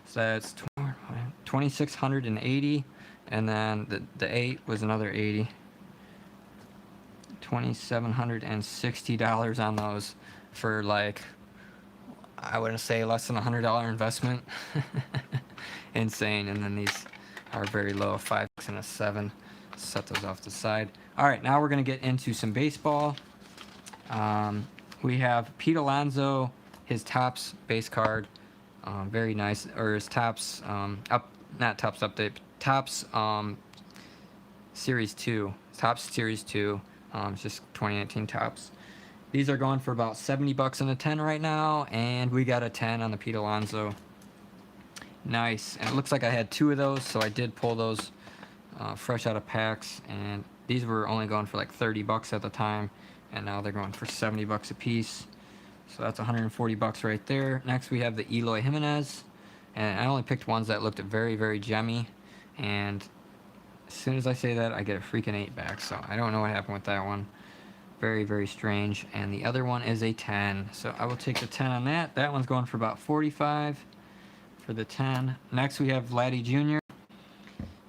So that's $2,680, and then the 8 was another 80. $2,760 on those for, like, I wouldn't say less than $100 investment. Insane. And then these are very low, 5 and a 7. Set those off the side. All right, now we're going to get into some baseball. We have Pete Alonso, his Topps base card. Very nice. Or his Topps, not Topps update, Topps Series 2. Topps Series 2. It's just 2019 Topps. These are going for about 70 bucks in a 10 right now, and we got a 10 on the Pete Alonso. Nice. And it looks like I had 2 of those, so I did pull those fresh out of packs, and these were only going for like 30 bucks at the time, and now they're going for 70 bucks a piece. So that's 140 bucks right there. Next we have the Eloy Jimenez, and I only picked ones that looked very, very gemmy, and as soon as I say that, I get a freaking 8 back, so I don't know what happened with that one. Very, very strange. And the other one is a 10, so I will take the 10 on that. That one's going for about 45 for the 10. Next we have Vladdy Jr.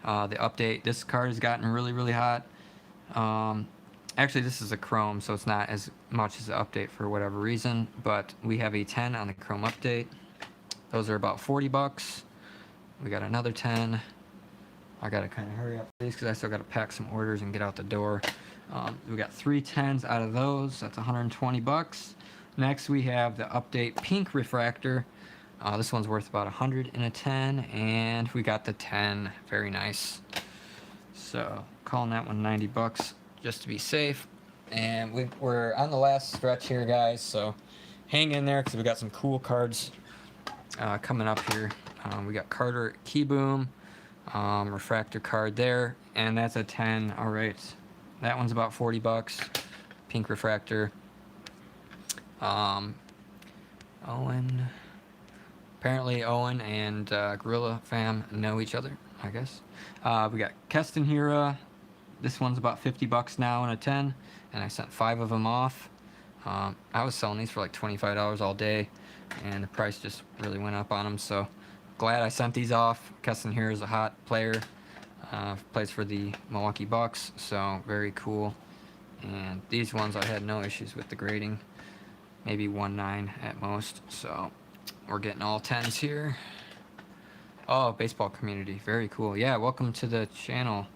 The update. This card has gotten really, really hot. Actually, this is a chrome, so it's not as much as the update for whatever reason, but we have a 10 on the chrome update. Those are about 40 bucks. We got another 10. I gotta kind of hurry up these because I still gotta pack some orders and get out the door. We got 3 10s out of those. That's 120 bucks. Next we have the update pink refractor. This one's worth about 100 in a 10, and we got the 10. Very nice. So calling that one 90 bucks just to be safe. And we're on the last stretch here, guys. So hang in there because we got some cool cards coming up here. We got Carter Keyboom, refractor card there, and that's a 10. All right, that one's about 40 bucks. Pink refractor. Owen. Apparently Owen and Gorilla Fam know each other, I guess. We got Keston Hira. This one's about 50 bucks now in a 10, and I sent 5 of them off. I was selling these for like $25 all day, and the price just really went up on them, so glad I sent these off. Keston Hira is a hot player. Plays for the Milwaukee Bucks, so very cool. And these ones I had no issues with the grading. Maybe 1.9 at most, so we're getting all 10s here. Oh, baseball community, very cool. Yeah, welcome to the channel.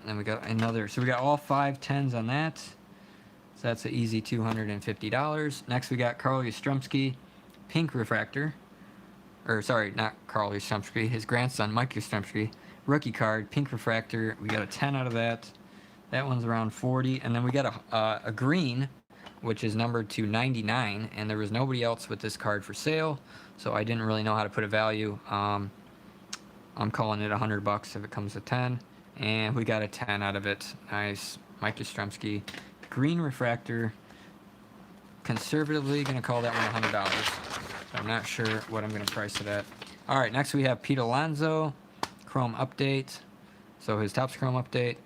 Then we got another, so we got all 5 10s on that. So that's an easy $250. Next we got Carl Yastrzemski, pink refractor. Or sorry, not Carl Yastrzemski, his grandson, Mike Yastrzemski, rookie card, pink refractor. We got a 10 out of that. That one's around 40. And then we got a green, which is numbered to 99, and there was nobody else with this card for sale, so I didn't really know how to put a value. I'm calling it 100 bucks if it comes to 10, and we got a 10 out of it. Nice. Mike Yastrzemski, green refractor. Conservatively gonna call that one $100. So I'm not sure what I'm gonna price it at. All right, next we have Pete Alonso, Chrome update. So his Topps Chrome update,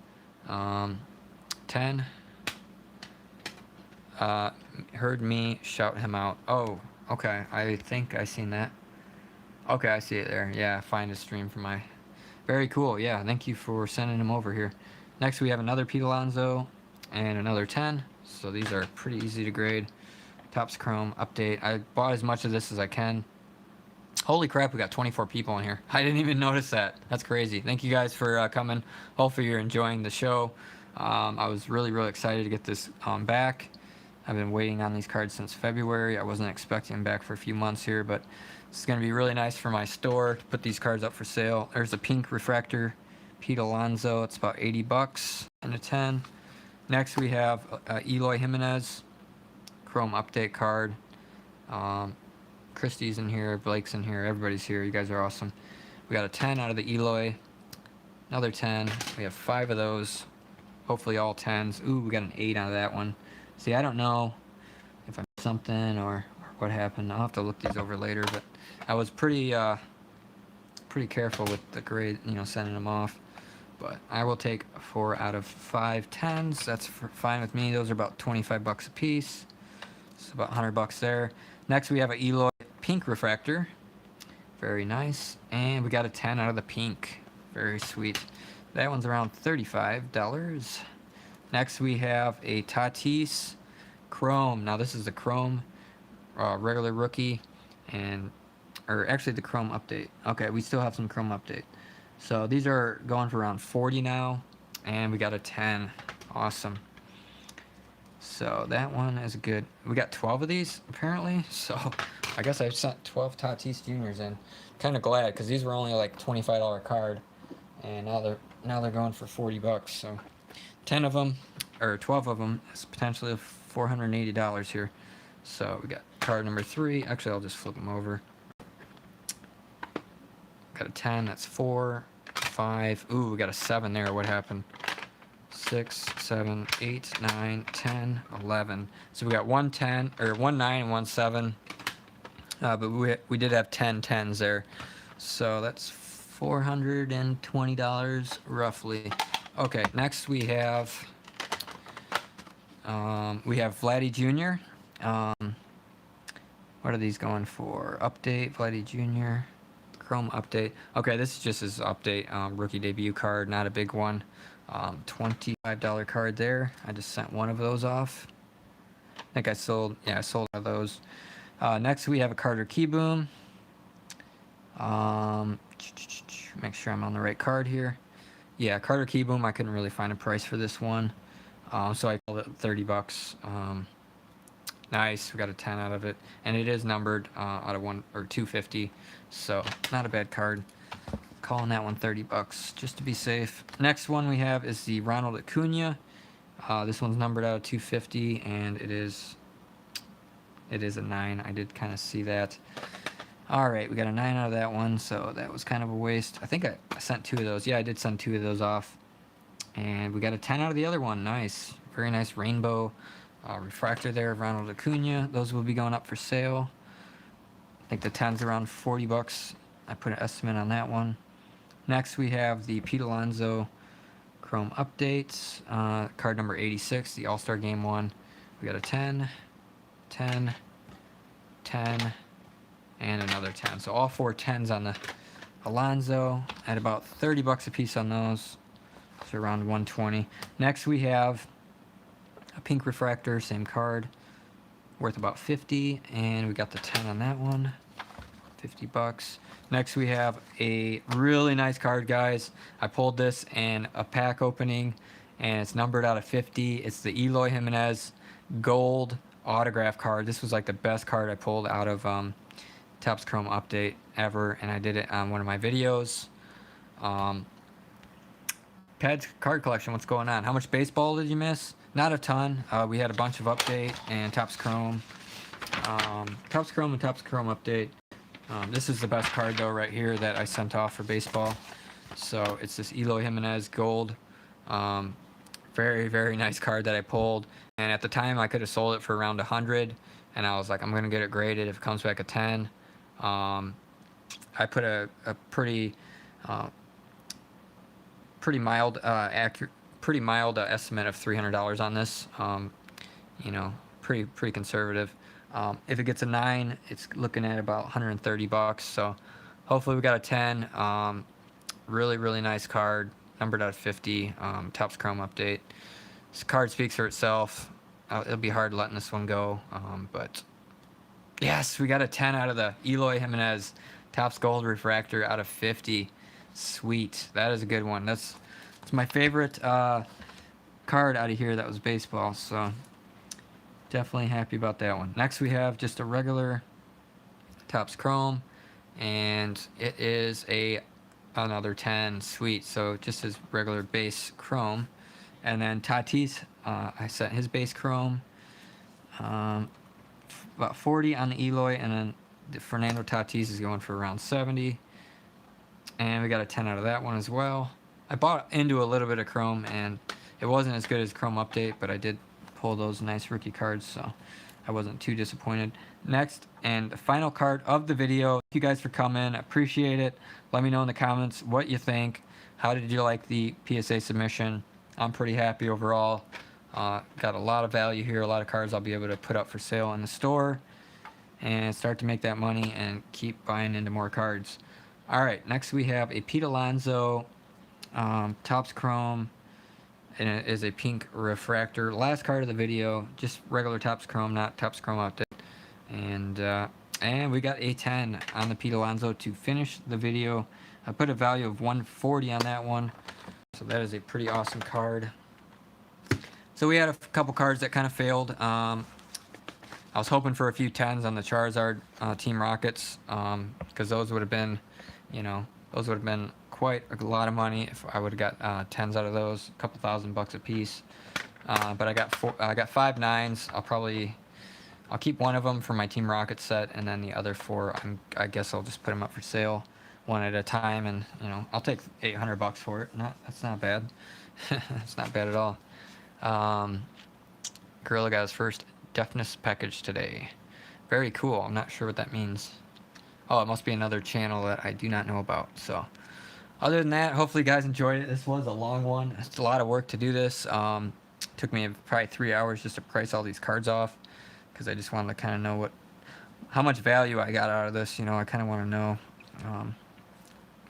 10. Heard me shout him out. Oh, okay. I think I seen that. Okay, I see it there. Yeah, find a stream for my. Very cool. Yeah, thank you for sending him over here. Next, we have another Pete Alonso and another 10. So these are pretty easy to grade. Topps Chrome update. I bought as much of this as I can. Holy crap, we got 24 people in here. I didn't even notice that. That's crazy. Thank you guys for coming. Hopefully you're enjoying the show. I was really excited to get this back. I've been waiting on these cards since February. I wasn't expecting them back for a few months here, but it's going to be really nice for my store to put these cards up for sale. There's a pink refractor, Pete Alonso. It's about 80 bucks in a 10. Next we have Eloy Jimenez, Chrome update card. Christie's in here, Blake's in here, everybody's here. You guys are awesome. We got a 10 out of the Eloy, another 10. We have 5 of those, hopefully all 10s. Ooh, we got an 8 out of that one. See, I don't know if I missed something or what happened. I'll have to look these over later, but I was pretty careful with the grade, sending them off. But I will take 4 out of 5 10s. That's fine with me. Those are about 25 bucks a piece. So about 100 bucks there. Next, we have an Eloy pink refractor. Very nice. And we got a 10 out of the pink. Very sweet. That one's around $35. Next, we have a Tatis Chrome. Now, this is the Chrome regular rookie, or actually the Chrome update. Okay, we still have some Chrome update. So these are going for around 40 now, and we got a 10. Awesome. So that one is good. We got 12 of these apparently. So I guess I sent 12 Tatis Juniors in. Kind of glad because these were only like $25 card, and now they're going for 40 bucks. So 10 of them, or 12 of them, is potentially $480 here. So we got card number 3. Actually, I'll just flip them over. Got a 10, that's 4, 5. Ooh, we got a 7 there. What happened? 6, 7, 8, 9, 10, 11. So we got 1 10, or 1 9 and 1 7. But we did have 10 10s there. So that's $420 roughly. Okay, next we have Vladdy Jr. What are these going for? Update, Vladdy Jr. Chrome update. Okay, this is just his update, rookie debut card, not a big one. $25 card there. I just sent one of those off. I think I sold one of those. Next we have a Carter Keyboom. Make sure I'm on the right card here. Yeah, Carter Keyboom. I couldn't really find a price for this one, so I called it 30 bucks. Nice, we got a 10 out of it, and it is numbered out of 250, so not a bad card. Calling that one $30 just to be safe. Next one we have is the Ronald Acuna. This one's numbered out of 250, and it is a 9. I did kind of see that. All right, we got a 9 out of that one, so that was kind of a waste. I think I sent 2 of those. Yeah, I did send 2 of those off. And we got a 10 out of the other one. Nice. Very nice rainbow refractor there of Ronald Acuna. Those will be going up for sale. I think the 10's around $40. I put an estimate on that one. Next, we have the Pete Alonso Chrome Updates. Card number 86, the All-Star Game 1. We got a 10, 10, 10, and another 10. So all 4 10s on the Alonso at about $30 a piece on those. So around 120. Next we have a pink refractor, same card, worth about 50, and we got the 10 on that one, $50. Next we have a really nice card, guys. I pulled this in a pack opening, and it's numbered out of 50. It's the Eloy Jimenez gold autograph card. This was like the best card I pulled out of Topps Chrome Update ever, and I did it on one of my videos. Ped's card collection, what's going on? How much baseball did you miss? Not a ton. We had a bunch of update and Topps Chrome. Topps Chrome and Topps Chrome Update. This is the best card though right here that I sent off for baseball. So it's this Eloy Jimenez gold. Very, very nice card that I pulled. And at the time I could have sold it for around 100, and I was like, I'm gonna get it graded if it comes back a 10. I put a pretty mild estimate of $300 on this. You know, pretty conservative. If it gets a 9, it's looking at about $130. So hopefully we got a 10. Really nice card, numbered out of 50. Topps Chrome Update. This card speaks for itself. It'll be hard letting this one go, but yes, we got a 10 out of the Eloy Jimenez Topps Gold Refractor out of 50. Sweet, that is a good one. That's my favorite card out of here that was baseball, so definitely happy about that one. Next we have just a regular Topps Chrome, and it is another 10. Sweet, so just his regular base Chrome. And then Tatis, I set his base Chrome, about 40 on the Eloy, and then the Fernando Tatis is going for around 70. And we got a 10 out of that one as well. I bought into a little bit of Chrome, and it wasn't as good as Chrome Update, but I did pull those nice rookie cards, so I wasn't too disappointed. Next, and the final card of the video. Thank you guys for coming. I appreciate it. Let me know in the comments what you think. How did you like the PSA submission? I'm pretty happy overall. Got a lot of value here, a lot of cards I'll be able to put up for sale in the store and start to make that money and keep buying into more cards. All right, next we have a Pete Alonso Topps Chrome, and it is a pink refractor. Last card of the video, just regular Topps Chrome, not Topps Chrome Update. And we got a 10 on the Pete Alonso to finish the video. I put a value of 140 on that one. So that is a pretty awesome card. So we had a couple cards that kind of failed. I was hoping for a few 10s on the Charizard Team Rockets, because those would have been, those would have been quite a lot of money if I would have got 10s out of those, a couple $1,000 a piece. But I got 5 9s. I'll keep one of them for my Team Rocket set, and then the other 4, I guess I'll just put them up for sale one at a time, and I'll take $800 for it. That's not bad. That's not bad at all. Gorilla got his first deafness package today. Very cool. I'm not sure what that means. Oh, it must be another channel that I do not know about. So other than that, hopefully you guys enjoyed it. This was a long one. It's a lot of work to do this. Took me probably 3 hours just to price all these cards off, because I just wanted to kind of know how much value I got out of this. I kind of want to know.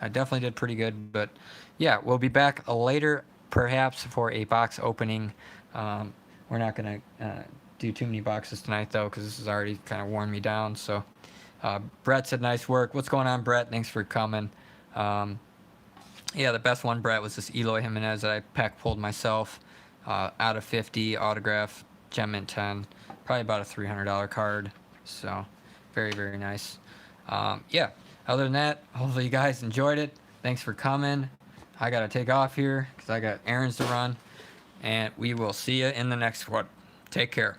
I definitely did pretty good, but yeah, we'll be back later, perhaps for a box opening. We're not gonna do too many boxes tonight though, because this has already kind of worn me down. So Brett said nice work. What's going on, Brett? Thanks for coming. Yeah, the best one, Brett, was this Eloy Jimenez that I pack pulled myself out of 50 autograph gem mint 10. probably about a $300 card. So very, very nice. Yeah, other than that, hopefully you guys enjoyed it. Thanks for coming. I got to take off here because I got errands to run. And we will see you in the next one. Take care.